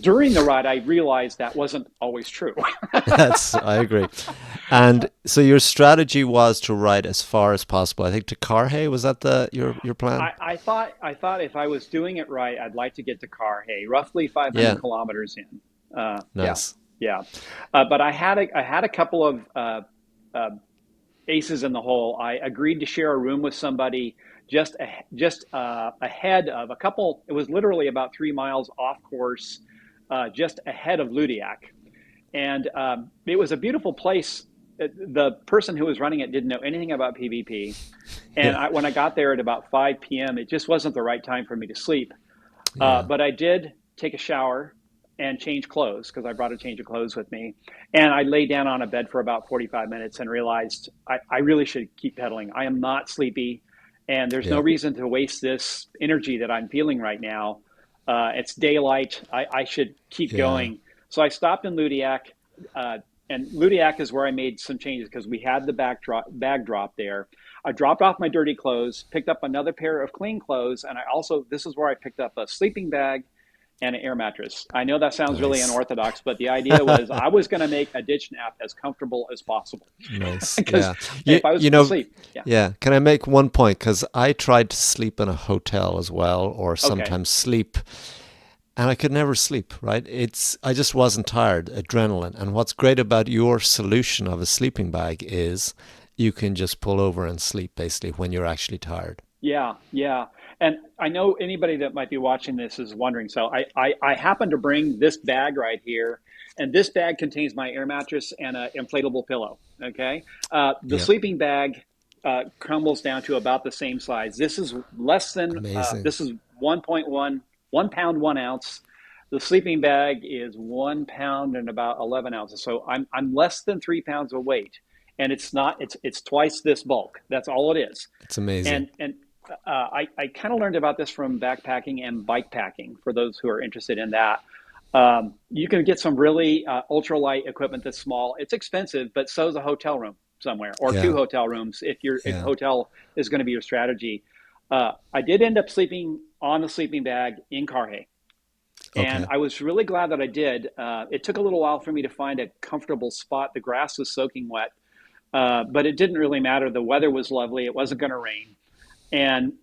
S1: during the ride, I realized that wasn't always true.
S2: I agree. And so your strategy was to ride as far as possible. I think to Carhay, was that your plan?
S1: I thought if I was doing it right, I'd like to get to Carhay, roughly 500
S2: Yeah.
S1: kilometers in. Yeah,
S2: Nice.
S1: yeah. But I had a couple of uh, aces in the hole. I agreed to share a room with somebody just ahead of a couple. It was literally about 3 miles off course, just ahead of Ludiac, and it was a beautiful place. The person who was running it didn't know anything about PvP, and
S2: Yeah.
S1: when I got there at about 5 p.m., it just wasn't the right time for me to sleep.
S2: Yeah.
S1: But I did take a shower and change clothes because I brought a change of clothes with me. And I lay down on a bed for about 45 minutes and realized I really should keep pedaling. I am not sleepy, and there's no
S2: Yeah.
S1: reason to waste this energy that I'm feeling right now. It's daylight. I should keep
S2: Yeah.
S1: going. So I stopped in Ludiac. Uh, and Ludiac is where I made some changes because we had the bag drop there. I dropped off my dirty clothes, picked up another pair of clean clothes, and this is where I picked up a sleeping bag and an air mattress. I know that sounds really
S2: Nice.
S1: unorthodox, but the idea was I was going to make a ditch nap as comfortable as possible
S2: Nice.
S1: because
S2: Yeah.
S1: if I was
S2: You
S1: going to
S2: know,
S1: sleep, yeah,
S2: yeah. Can I make one point? Because I tried to sleep in a hotel as well, or
S1: okay,
S2: sometimes sleep, and I could never sleep, right? I just wasn't tired, adrenaline. And what's great about your solution of a sleeping bag is you can just pull over and sleep basically when you're actually tired.
S1: yeah, yeah. And I know anybody that might be watching this is wondering. So I happen to bring this bag right here, and this bag contains my air mattress and an inflatable pillow. Okay, the
S2: Yeah.
S1: sleeping bag crumbles down to about the same size. This is less than
S2: Amazing.
S1: this is 1.1 1 pound 1 ounce. The sleeping bag is 1 pound and about 11 ounces. So I'm less than 3 pounds of weight, and it's twice this bulk. That's all it is.
S2: It's amazing.
S1: And I kind of learned about this from backpacking and bike packing for those who are interested in that. You can get some really ultralight equipment that's small. It's expensive, but so is a hotel room somewhere or two
S2: Yeah.
S1: hotel rooms if
S2: Yeah.
S1: hotel is going to be your strategy. I did end up sleeping on the sleeping bag in Carhay, and
S2: Okay.
S1: I was really glad that I did. It took a little while for me to find a comfortable spot. The grass was soaking wet, but it didn't really matter. The weather was lovely. It wasn't going to rain. And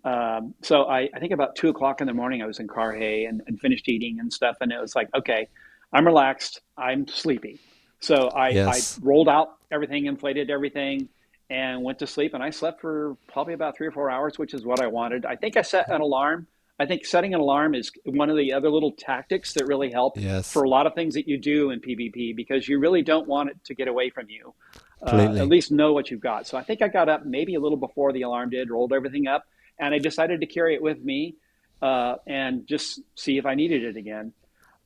S1: so I think about 2 o'clock in the morning, I was in Carhay and finished eating and stuff. And it was like, okay, I'm relaxed. I'm sleepy. So I
S2: Yes.
S1: rolled out everything, inflated everything, and went to sleep. And I slept for probably about 3 or 4 hours, which is what I wanted. I think I set an alarm. I think setting an alarm is one of the other little tactics that really help for
S2: Yes.
S1: a lot of things that you do in PvP because you really don't want it to get away from you. At
S2: Completely.
S1: least know what you've got. So I think I got up maybe a little before the alarm did, rolled everything up, and I decided to carry it with me and just see if I needed it again.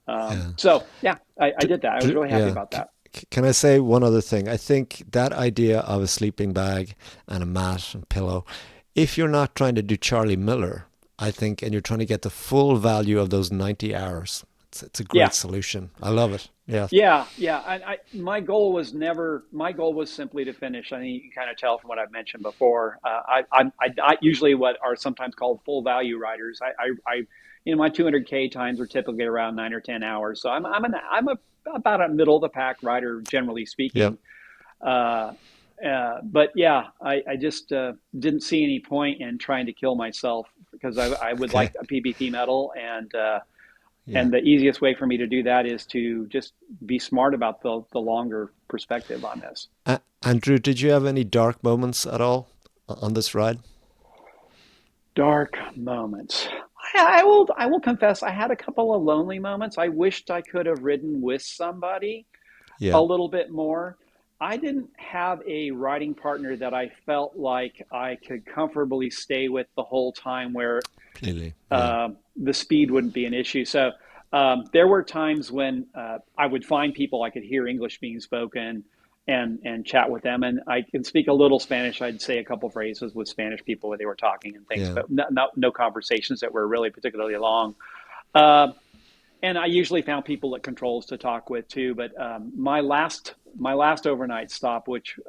S2: Yeah.
S1: So yeah, I did that. I was really happy
S2: Yeah.
S1: about that.
S2: Can I say one other thing? I think that idea of a sleeping bag and a mat and pillow, if you're not trying to do Charlie Miller, I think, and you're trying to get the full value of those 90 hours, it's a
S1: Yeah,
S2: great solution. I love it. Yeah.
S1: yeah. And my goal was simply to finish. I think you can kind of tell from what I've mentioned before. I usually what are sometimes called full value riders. My 200K times are typically around 9 or 10 hours. So I'm about a middle of the pack rider, generally
S2: Yep.
S1: speaking. Uh, But yeah, I just didn't see any point in trying to kill myself because I would
S2: Okay.
S1: like a PBP medal,
S2: Yeah.
S1: and the easiest way for me to do that is to just be smart about the longer perspective on this.
S2: Andrew, did you have any dark moments at all on this ride?
S1: Dark moments. I will confess I had a couple of lonely moments. I wished I could have ridden with somebody a
S2: Yeah.
S1: little bit more. I didn't have a riding partner that I felt like I could comfortably stay with the whole time where
S2: Clearly. Yeah.
S1: the speed wouldn't be an issue. So there were times when I would find people I could hear English being spoken and chat with them, and I can speak a little Spanish. I'd say a couple phrases with Spanish people where they were talking and things,
S2: Yeah.
S1: but no conversations that were really particularly long. Uh, and I usually found people at controls to talk with too. But my last overnight stop, which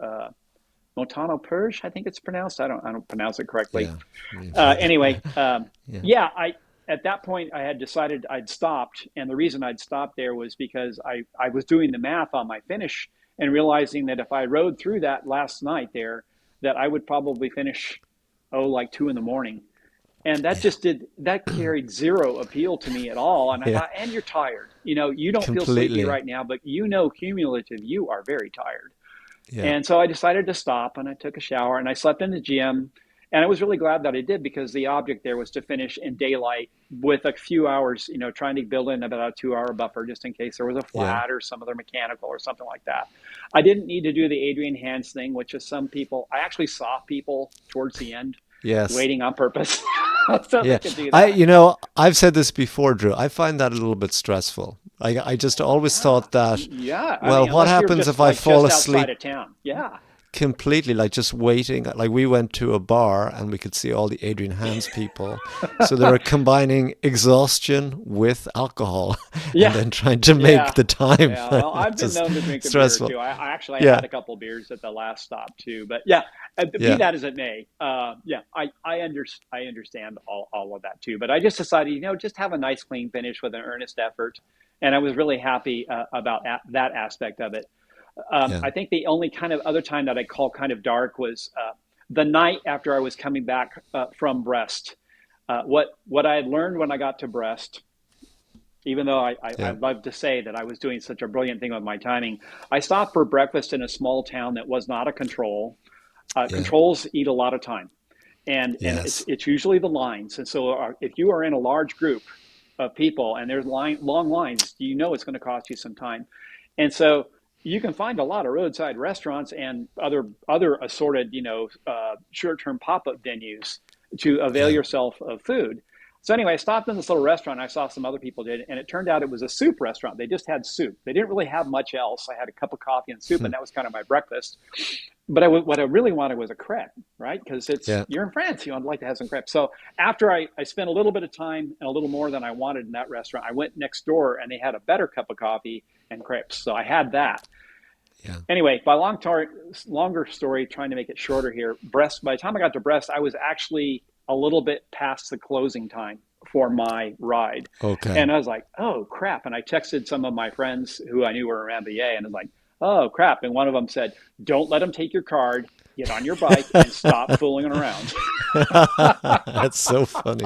S1: Montano Purge, I think it's pronounced. I don't pronounce it correctly.
S2: Yeah.
S1: Anyway,
S2: Yeah.
S1: yeah, I at that point I had decided I'd stopped, and the reason I'd stopped there was because I was doing the math on my finish and realizing that if I rode through that last night there, that I would probably finish like 2 in the morning, and
S2: Yeah.
S1: that carried zero appeal to me at all. And I
S2: Yeah.
S1: thought, and you're tired, you don't feel sleepy
S2: Completely.
S1: right now, but cumulative, you are very tired.
S2: Yeah.
S1: And so I decided to stop and I took a shower and I slept in the gym. And I was really glad that I did because the object there was to finish in daylight with a few hours, trying to build in about a 2 hour buffer just in case there was a
S2: Yeah.
S1: flat or some other mechanical or something like that. I didn't need to do the Adrian Hands thing, which is some people, I actually saw people towards the end
S2: Yes.
S1: waiting on purpose so they
S2: Yeah.
S1: could do
S2: I,
S1: that.
S2: you know, I've said this before, Drew. I find that a little bit stressful. I just always
S1: Yeah.
S2: thought that,
S1: Yeah. I
S2: well,
S1: mean,
S2: what
S1: unless you're
S2: happens
S1: just
S2: if I
S1: like
S2: fall
S1: just outside
S2: asleep
S1: of town. Yeah.
S2: completely, like just waiting? Like we went to a bar and we could see all the Adrian Hands people. So they were combining exhaustion with alcohol and
S1: Yeah.
S2: then trying to make
S1: Yeah.
S2: the time.
S1: Yeah. Well, I've been
S2: Just
S1: known to drink a beer or
S2: stressful.
S1: two. I actually
S2: Yeah.
S1: had a couple of beers at the last stop too. But yeah, be
S2: Yeah.
S1: that as it may, yeah, I understand all of that too. But I just decided, just have a nice clean finish with an earnest effort, and I was really happy about that aspect of it.
S2: Yeah.
S1: I think the only kind of other time that I call kind of dark was the night after I was coming back from Brest. What I had learned when I got to Brest, even though
S2: Yeah.
S1: I'd love to say that I was doing such a brilliant thing with my timing, I stopped for breakfast in a small town that was not a control.
S2: Yeah.
S1: Controls eat a lot of time, and it's
S2: Yes.
S1: it's usually the lines. And so if you are in a large group of people and there's long lines, it's going to cost you some time. And so you can find a lot of roadside restaurants and other assorted, short-term pop-up venues to avail
S2: Yeah.
S1: yourself of food. So anyway, I stopped in this little restaurant. I saw some other people did, and it turned out it was a soup restaurant. They just had soup. They didn't really have much else. I had a cup of coffee and soup,
S2: Hmm.
S1: and that was kind of my breakfast. But what I really wanted was a crepe, right? Because
S2: Yeah.
S1: you're in France, I'd like to have some crepe. So after I spent a little bit of time and a little more than I wanted in that restaurant, I went next door and they had a better cup of coffee and crepes. So I had that.
S2: Yeah.
S1: Anyway, longer story, trying to make it shorter here. Brest. By the time I got to Brest, I was actually a little bit past the closing time for my ride,
S2: Okay.
S1: and I was like, "Oh crap!" And I texted some of my friends who I knew were around BA, and I was like, "Oh crap!" And one of them said, "Don't let them take your card. Get on your bike and stop fooling around."
S2: That's so funny.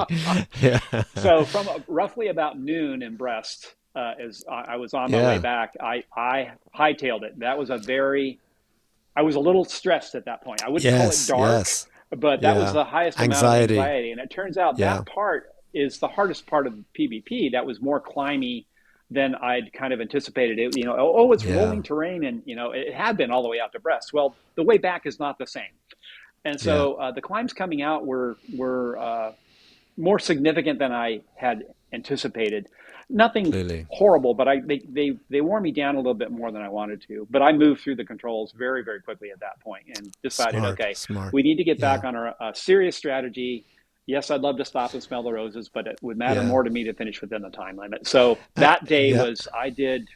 S2: Yeah.
S1: So from roughly about noon in Brest, as I was on my way
S2: Yeah.
S1: back, I hightailed it. I was a little stressed at that point. I wouldn't call it
S2: Yes.
S1: dark,
S2: Yes.
S1: but that was
S2: Yeah.
S1: the highest amount of
S2: Anxiety.
S1: anxiety. And it turns out
S2: Yeah.
S1: that part is the hardest part of PBP. That was more climby than I'd kind of anticipated. It's
S2: Yeah.
S1: rolling terrain, and it had been all the way out to Brest. Well, the way back is not the same, and
S2: Yeah.
S1: so the climbs coming out were more significant than I had anticipated. Nothing
S2: Clearly.
S1: horrible, but they wore me down a little bit more than I wanted to. But I moved through the controls very, very quickly at that point and decided,
S2: Smart.
S1: okay,
S2: Smart.
S1: we need to get
S2: Yeah.
S1: back on a serious strategy. Yes, I'd love to stop and smell the roses, but it would matter
S2: Yeah.
S1: more to me to finish within the time limit. So that day
S2: Yeah.
S1: I did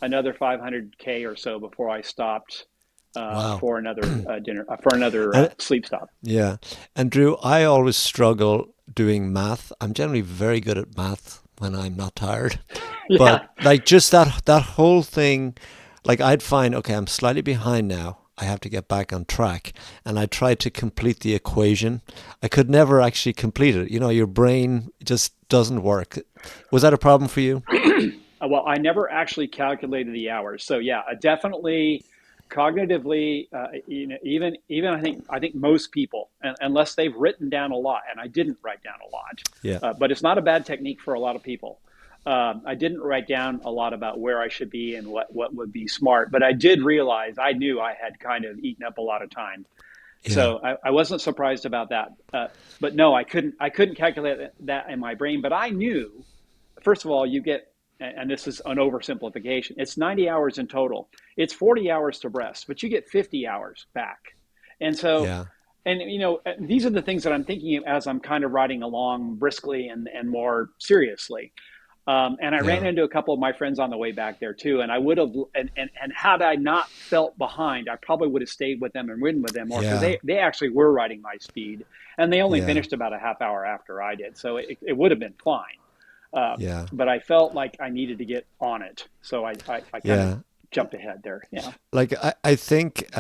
S1: another 500K or so before I stopped
S2: Wow.
S1: for another dinner, for another
S2: And
S1: sleep stop.
S2: yeah. And Drew, I always struggle doing math. I'm generally very good at math when I'm not tired.
S1: Yeah.
S2: But like just that whole thing, like I'd find, okay, I'm slightly behind now. I have to get back on track. And I tried to complete the equation. I could never actually complete it. You know, your brain just doesn't work. Was that a problem for you?
S1: Well, I never actually calculated the hours. So yeah, definitely cognitively, even I think most people, unless they've written down a lot, and I didn't write down a lot,
S2: Yeah.
S1: but it's not a bad technique for a lot of people. I didn't write down a lot about where I should be and what would be smart, but I did realize I knew I had kind of eaten up a lot of time.
S2: Yeah.
S1: So I wasn't surprised about that. But no, I couldn't calculate that in my brain. But I knew, first of all, you get, and this is an oversimplification, it's 90 hours in total. It's 40 hours to Brest, but you get 50 hours back. And so,
S2: Yeah.
S1: and these are the things that I'm thinking of as I'm kind of riding along briskly and more seriously. And I ran
S2: Yeah.
S1: into a couple of my friends on the way back there too. And I would have, and had I not felt behind, I probably would have stayed with them and ridden with them more, because
S2: Yeah.
S1: they actually were riding my speed, and they only
S2: Yeah.
S1: finished about a half hour after I did. So it would have been fine. Uh,
S2: Yeah.
S1: but I felt like I needed to get on it. So I kind of
S2: Yeah.
S1: jumped ahead there. Yeah,
S2: Like I think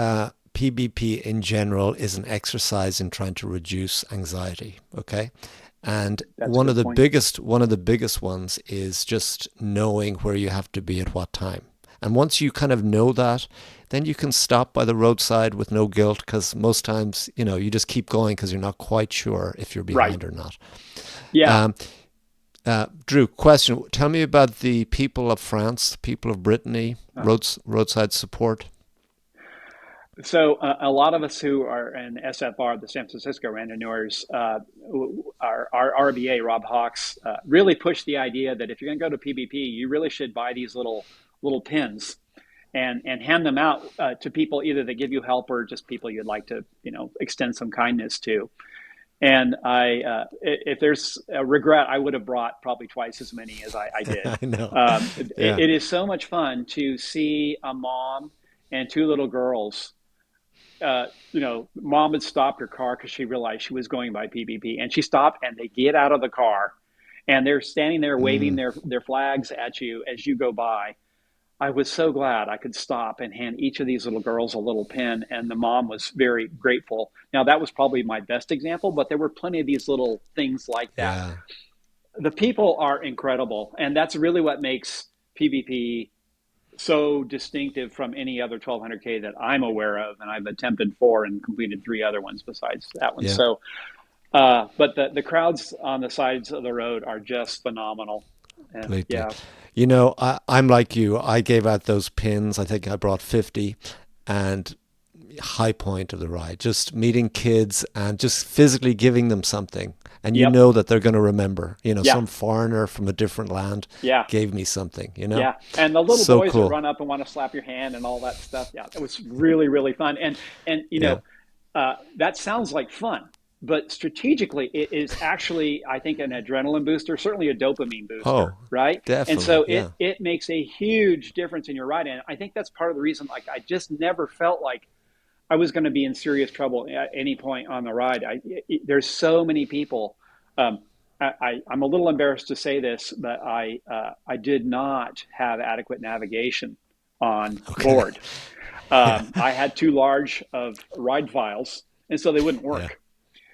S2: PBP in general is an exercise in trying to reduce anxiety. Okay. And
S1: that's a good point.
S2: one of the biggest ones is just knowing where you have to be at what time. And once you kind of know that, then you can stop by the roadside with no guilt, because most times, you know, you just keep going because you're not quite sure if you're
S1: Right.
S2: behind or not.
S1: Yeah.
S2: Um, Drew, question. Tell me about the people of France, people of Brittany,
S1: Uh,
S2: roadside support.
S1: So a lot of us who are in SFR, the San Francisco Randonneurs, our RBA, Rob Hawks, really pushed the idea that if you're going to go to PBP, you really should buy these little pins and hand them out to people, either that give you help or just people you'd like to extend some kindness to. And if there's a regret, I would have brought probably twice as many as I did.
S2: I know. Yeah.
S1: It is so much fun to see a mom and two little girls. Mom had stopped her car because she realized she was going by PBP, and she stopped, and they get out of the car, and they're standing there waving
S2: Mm,
S1: their flags at you as you go by. I was so glad I could stop and hand each of these little girls a little pin, and the mom was very grateful. Now, that was probably my best example, but there were plenty of these little things like that.
S2: yeah.
S1: The people are incredible, and that's really what makes PvP so distinctive from any other 1200K that I'm aware of, and I've attempted four and completed three other ones besides that one.
S2: Yeah.
S1: So, but the crowds on the sides of the road are just phenomenal, and
S2: Completely.
S1: yeah,
S2: You know, I'm like you. I gave out those pins. I think I brought 50, and high point of the ride, just meeting kids and just physically giving them something. And you
S1: yep,
S2: know that they're going to remember. You know,
S1: yeah,
S2: some foreigner from a different land
S1: yeah.
S2: gave me something, you know?
S1: Yeah, and the little
S2: So
S1: boys that
S2: cool.
S1: run up and want to slap your hand and all that stuff. Yeah, it was really really fun. And
S2: Yeah.
S1: that sounds like fun, but strategically, it is actually, I think, an adrenaline booster, certainly a dopamine booster,
S2: Oh,
S1: right? And
S2: definitely.
S1: so
S2: Yeah.
S1: it makes a huge difference in your ride. And I think that's part of the reason. Like, I just never felt like I was going to be in serious trouble at any point on the ride. There's so many people. Um, I'm a little embarrassed to say this, but I did not have adequate navigation on
S2: Okay.
S1: board.
S2: Yeah.
S1: I had too large of ride files, and so they wouldn't
S2: Yeah.
S1: work.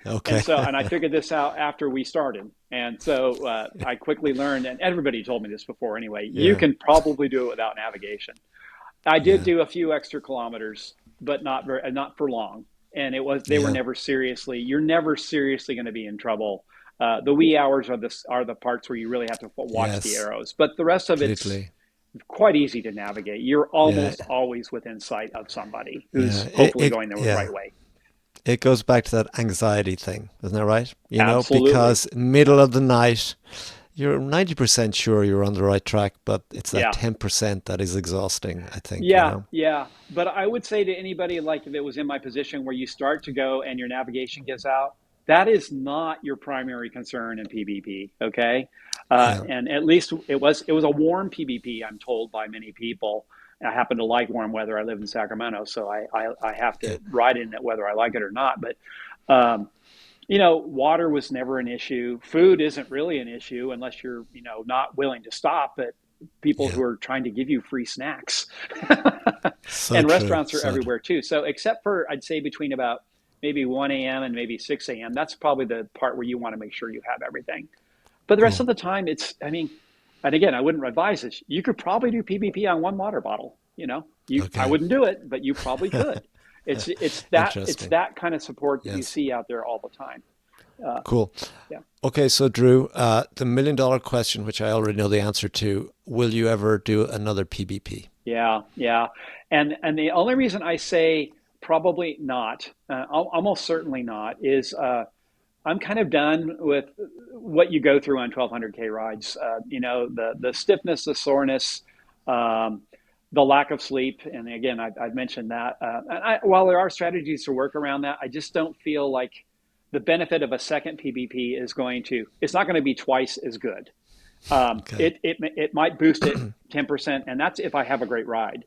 S2: Okay.
S1: And I figured this out after we started. And so I quickly learned, and everybody told me this before anyway, you
S2: Yeah.
S1: can probably do it without navigation. I did
S2: Yeah.
S1: do a few extra kilometers, but not for long. And they were
S2: Yeah.
S1: never seriously. You're never seriously going to be in trouble. The wee hours are the parts where you really have to watch the
S2: Yes.
S1: arrows, but the rest of it's
S2: Completely.
S1: quite easy to navigate. You're
S2: Yeah.
S1: almost always within sight of somebody
S2: Yeah.
S1: who's hopefully going the
S2: Yeah.
S1: right way.
S2: It goes back to that anxiety thing, isn't that right? You know,
S1: Absolutely.
S2: because middle of the night, you're 90% sure you're on the right track, but it's that
S1: Yeah.
S2: 10% that is exhausting, I think, you
S1: Yeah,
S2: know?
S1: yeah. But I would say to anybody like that was in my position where you start to go and your navigation gives out, that is not your primary concern in PvP. Okay,
S2: Yeah.
S1: and at least it was a warm PvP. I'm told by many people. I happen to like warm weather. I live in Sacramento, so I have
S2: Yeah.
S1: to ride in it whether I like it or not. But um, water was never an issue. Food isn't really an issue unless you're not willing to stop. But people
S2: Yeah.
S1: who are trying to give you free snacks.
S2: So
S1: And
S2: true.
S1: restaurants are
S2: So true.
S1: everywhere too. So except for, I'd say, between about maybe 1 a.m. and maybe 6 a.m., that's probably the part where you want to make sure you have everything. But the rest
S2: Cool.
S1: of the time, I mean, and again, I wouldn't advise this. You could probably do PBP on one water bottle. I
S2: Okay.
S1: wouldn't do it, but you probably could. It's
S2: Interesting.
S1: that kind of support that you
S2: Yes.
S1: see out there all the time. Uh,
S2: Cool.
S1: yeah,
S2: Okay, so Drew, the $1 million question, which I already know the answer to, will you ever do another PBP?
S1: yeah, yeah. And the only reason I say probably not, almost certainly not, is I'm kind of done with what you go through on 1200K rides. The stiffness, the soreness, um, the lack of sleep, and again, I've mentioned that. While there are strategies to work around that, I just don't feel like the benefit of a second PBP is it's not going to be twice as good.
S2: Okay.
S1: It might boost it 10%, and that's if I have a great ride.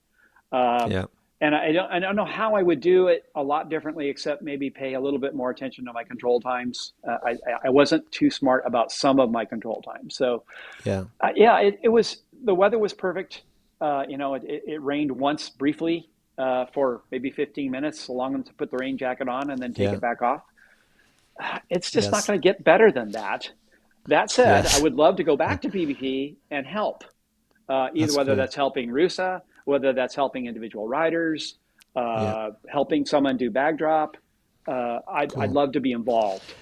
S1: Um,
S2: Yeah.
S1: and I don't know how I would do it a lot differently, except maybe pay a little bit more attention to my control times. I wasn't too smart about some of my control times. So
S2: Yeah.
S1: yeah, it was the weather was perfect. It rained once briefly for maybe 15 minutes, allowing them to put the rain jacket on and then take
S2: Yeah.
S1: it back off. It's just not
S2: Yes.
S1: going to get better than that. That said, I
S2: Yes.
S1: would love to go back to PvP and help, either
S2: That's
S1: whether
S2: cool.
S1: that's helping Rusa, whether that's helping individual riders,
S2: Yeah.
S1: helping someone do bag drop. I'd
S2: Cool.
S1: love to be involved.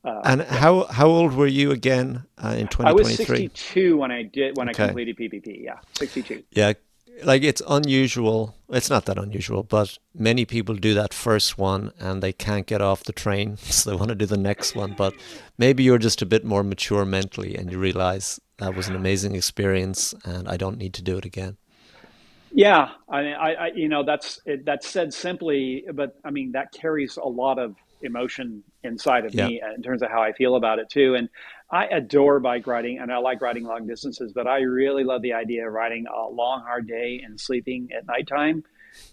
S2: And
S1: Yeah,
S2: how old were you again in
S1: I was
S2: 2023?
S1: 62 when I
S2: Okay.
S1: completed PvP. Yeah, 62.
S2: Yeah. Like it's unusual. It's not that unusual, but many people do that first one and they can't get off the train, so they want to do the next one. But maybe you're just a bit more mature mentally and you realize that was an amazing experience and I don't need to do it again.
S1: Yeah, that's said simply, but I mean that carries a lot of emotion inside of
S2: Yeah.
S1: me in terms of how I feel about it too. And I adore bike riding, and I like riding long distances, but I really love the idea of riding a long, hard day and sleeping at nighttime,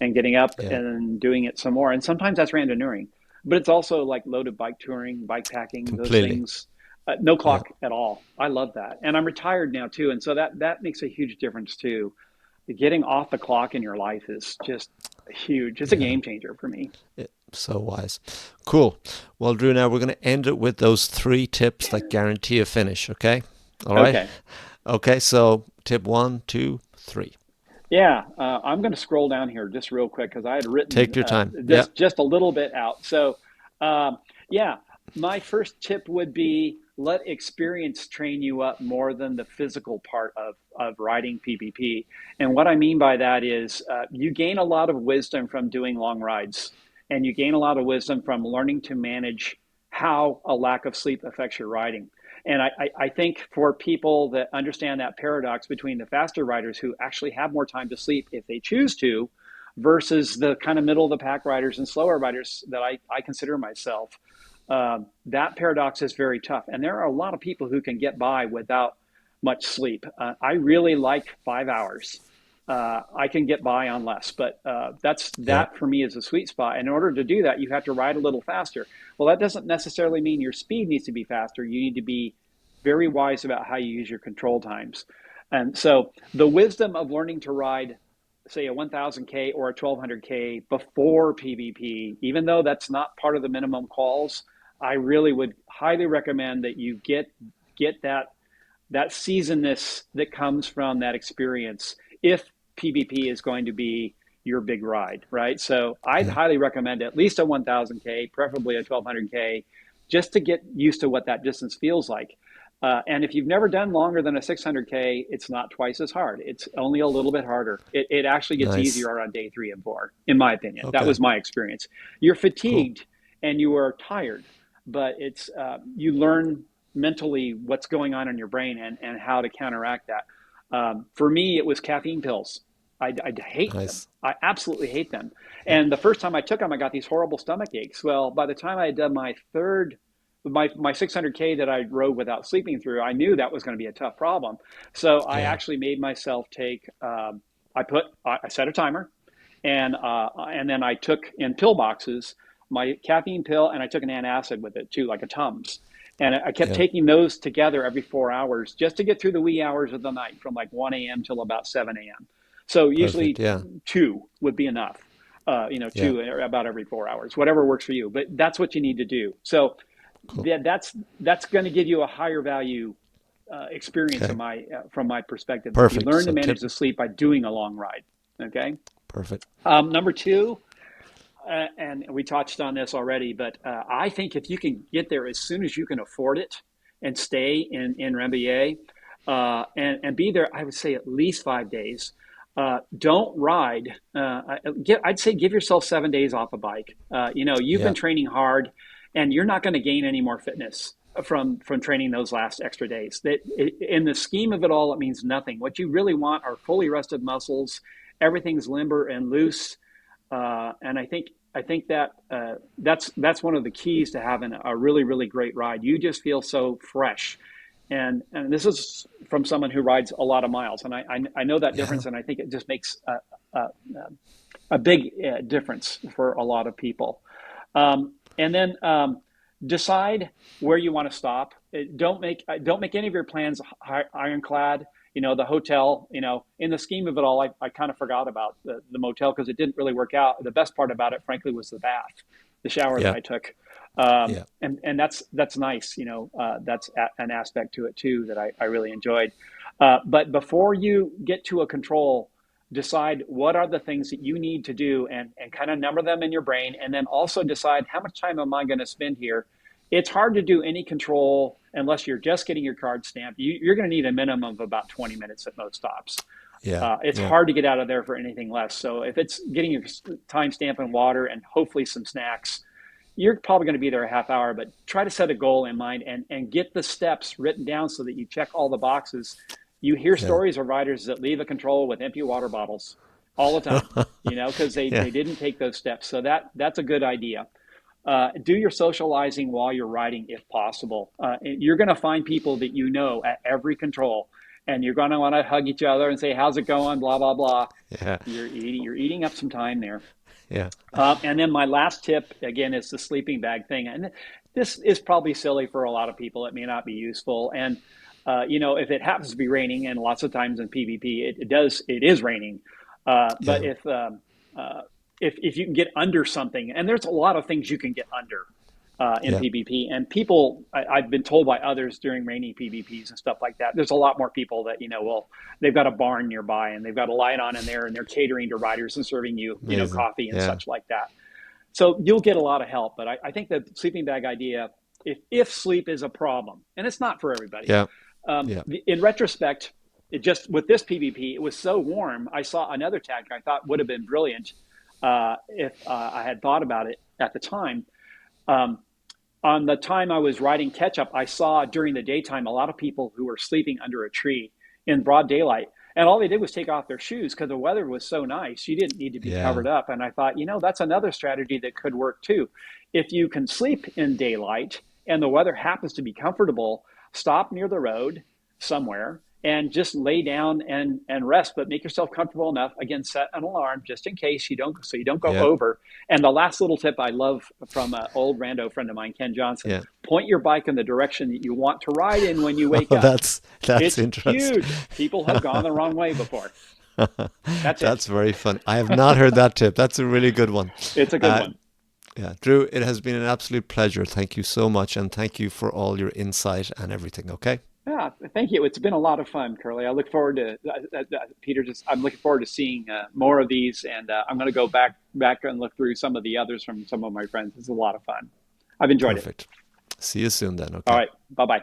S1: and getting up
S2: Yeah.
S1: and doing it some more. And sometimes that's randonneuring, but it's also like loaded bike touring, bike packing, those
S2: Completely.
S1: things. No
S2: Yeah.
S1: clock at all. I love that, and I'm retired now too, and so that makes a huge difference too. Getting off the clock in your life is just huge. It's a
S2: Yeah.
S1: game changer for me.
S2: So wise. Cool. Well, Drew, now we're going to end it with those three tips that guarantee a finish. Okay. All right.
S1: Okay.
S2: Okay. So tip one, two, three.
S1: Yeah, I'm going to scroll down here just real quick because I had written
S2: Take your time. Yeah.
S1: just a little bit out. So, um, yeah, my first tip would be let experience train you up more than the physical part of riding PPP. And what I mean by that is you gain a lot of wisdom from doing long rides, and you gain a lot of wisdom from learning to manage how a lack of sleep affects your riding. And I think for people that understand that paradox between the faster riders who actually have more time to sleep if they choose to, versus the kind of middle of the pack riders and slower riders that I consider myself, that paradox is very tough. And there are a lot of people who can get by without much sleep. I really like 5 hours. I can get by on less, but
S2: Yeah.
S1: that for me is a sweet spot. And in order to do that, you have to ride a little faster. Well, that doesn't necessarily mean your speed needs to be faster. You need to be very wise about how you use your control times. And so the wisdom of learning to ride, say, a 1000K or a 1200K before PvP, even though that's not part of the minimum quals, I really would highly recommend that you get that seasonedness that comes from that experience if PvP is going to be your big ride, right? So I'd
S2: Yeah.
S1: highly recommend at least a 1000K, preferably a 1200K, just to get used to what that distance feels like. And if you've never done longer than a 600K, it's not twice as hard. It's only a little bit harder. It actually gets
S2: Nice.
S1: easier on day 3 and 4, in my opinion. That
S2: Okay.
S1: was my experience. You're
S2: Cool.
S1: fatigued and you are tired, but you learn mentally what's going on in your brain and how to counteract that. For me, it was caffeine pills. I hate them.
S2: Nice.
S1: I absolutely hate them.
S2: Yeah.
S1: And the first time I took them, I got these horrible stomach aches. Well, by the time I had done my 600K that I rode without sleeping through, I knew that was going to be a tough problem. So I
S2: Yeah.
S1: actually made myself take. I set a timer, and then I took in pill boxes my caffeine pill, and I took an antacid with it too, like a Tums. And I kept
S2: Yeah.
S1: taking those together every 4 hours just to get through the wee hours of the night from like 1 a.m. till about 7 a.m. So
S2: Perfect.
S1: usually
S2: Yeah.
S1: two would be enough.
S2: Yeah.
S1: Two about every 4 hours, whatever works for you. But that's what you need to do. So
S2: Cool.
S1: that's going to give you a higher value experience
S2: Okay.
S1: in my from my perspective. That you
S2: Perfect.
S1: learn to
S2: So
S1: manage
S2: tip.
S1: the sleep by doing a long ride. Okay.
S2: Perfect.
S1: Number two, and we touched on this already, but I think if you can get there as soon as you can afford it and stay in Rambouillet and be there, I would say at least 5 days. Don't ride. I'd say give yourself 7 days off a bike. You've been
S2: Yeah.
S1: training hard, and you're not going to gain any more fitness from training those last extra days. In the scheme of it all, it means nothing. What you really want are fully rested muscles. Everything's limber and loose, and I think that that's one of the keys to having a really really great ride. You just feel so fresh, and this is from someone who rides a lot of miles, and I know that
S2: Yeah.
S1: difference, and I think it just makes a big difference for a lot of people. And then decide where you want to stop. Don't make any of your plans ironclad. The hotel. In the scheme of it all, I kind of forgot about the motel because it didn't really work out. The best part about it, frankly, was the bath, the shower that
S2: Yeah.
S1: I took,
S2: Yeah.
S1: and that's nice. That's an aspect to it too that I really enjoyed. But before you get to a control, decide what are the things that you need to do and kind of number them in your brain, and then also decide how much time am I going to spend here. It's hard to do any control unless you're just getting your card stamped. You're going to need a minimum of about 20 minutes at most stops.
S2: Yeah.
S1: It's
S2: Yeah.
S1: hard to get out of there for anything less. So if it's getting your time stamp and water and hopefully some snacks, you're probably going to be there a half hour, but try to set a goal in mind and get the steps written down so that you check all the boxes. You hear
S2: Yeah.
S1: stories of riders that leave a control with empty water bottles all the time, because
S2: Yeah.
S1: they didn't take those steps. So that's a good idea. Do your socializing while you're riding if possible. You're going to find people that you know at every control, and you're going to want to hug each other and say, "How's it going?" Blah blah blah.
S2: Yeah.
S1: You're eating up some time there.
S2: Yeah.
S1: And then my last tip again is the sleeping bag thing, and this is probably silly for a lot of people. It may not be useful, and if it happens to be raining, and lots of times in PvP it is raining, but
S2: Yeah.
S1: if you can get under something, and there's a lot of things you can get under in
S2: Yeah.
S1: PvP, and I've been told by others during rainy PvPs and stuff like that, there's a lot more people that well, they've got a barn nearby and they've got a light on in there and they're catering to riders and serving you
S2: Amazing.
S1: coffee and
S2: Yeah.
S1: such like that. So you'll get a lot of help. But I think the sleeping bag idea, if sleep is a problem, and it's not for everybody,
S2: Yeah. Yeah.
S1: in retrospect, it just with this PvP, it was so warm. I saw another tactic I thought would have been brilliant if I had thought about it at the time. Um, on the time I was riding catch up, I saw during the daytime a lot of people who were sleeping under a tree in broad daylight. And all they did was take off their shoes because the weather was so nice. You didn't need to be
S2: Yeah.
S1: covered up. And I thought, that's another strategy that could work too. If you can sleep in daylight and the weather happens to be comfortable, stop near the road somewhere and just lay down and rest, but make yourself comfortable enough. Again, set an alarm just in case so you don't go
S2: Yeah.
S1: over. And the last little tip I love from an old rando friend of mine, Ken Johnson:
S2: Yeah.
S1: point your bike in the direction that you want to ride in when you wake
S2: Oh,
S1: up.
S2: that's
S1: It's
S2: interesting.
S1: huge. People have gone the wrong way before. That's it.
S2: That's very fun. I have not heard that tip. That's a really good one.
S1: It's a good
S2: Uh,
S1: one.
S2: yeah, Drew, it has been an absolute pleasure. Thank you so much, and thank you for all your insight and everything. Okay.
S1: Yeah, thank you. It's been a lot of fun, Curly. I look forward to Peter. I'm looking forward to seeing more of these, and I'm going to go back and look through some of the others from some of my friends. It's a lot of fun. I've enjoyed it.
S2: Perfect. See you soon then.
S1: All
S2: Okay.
S1: right. Bye bye.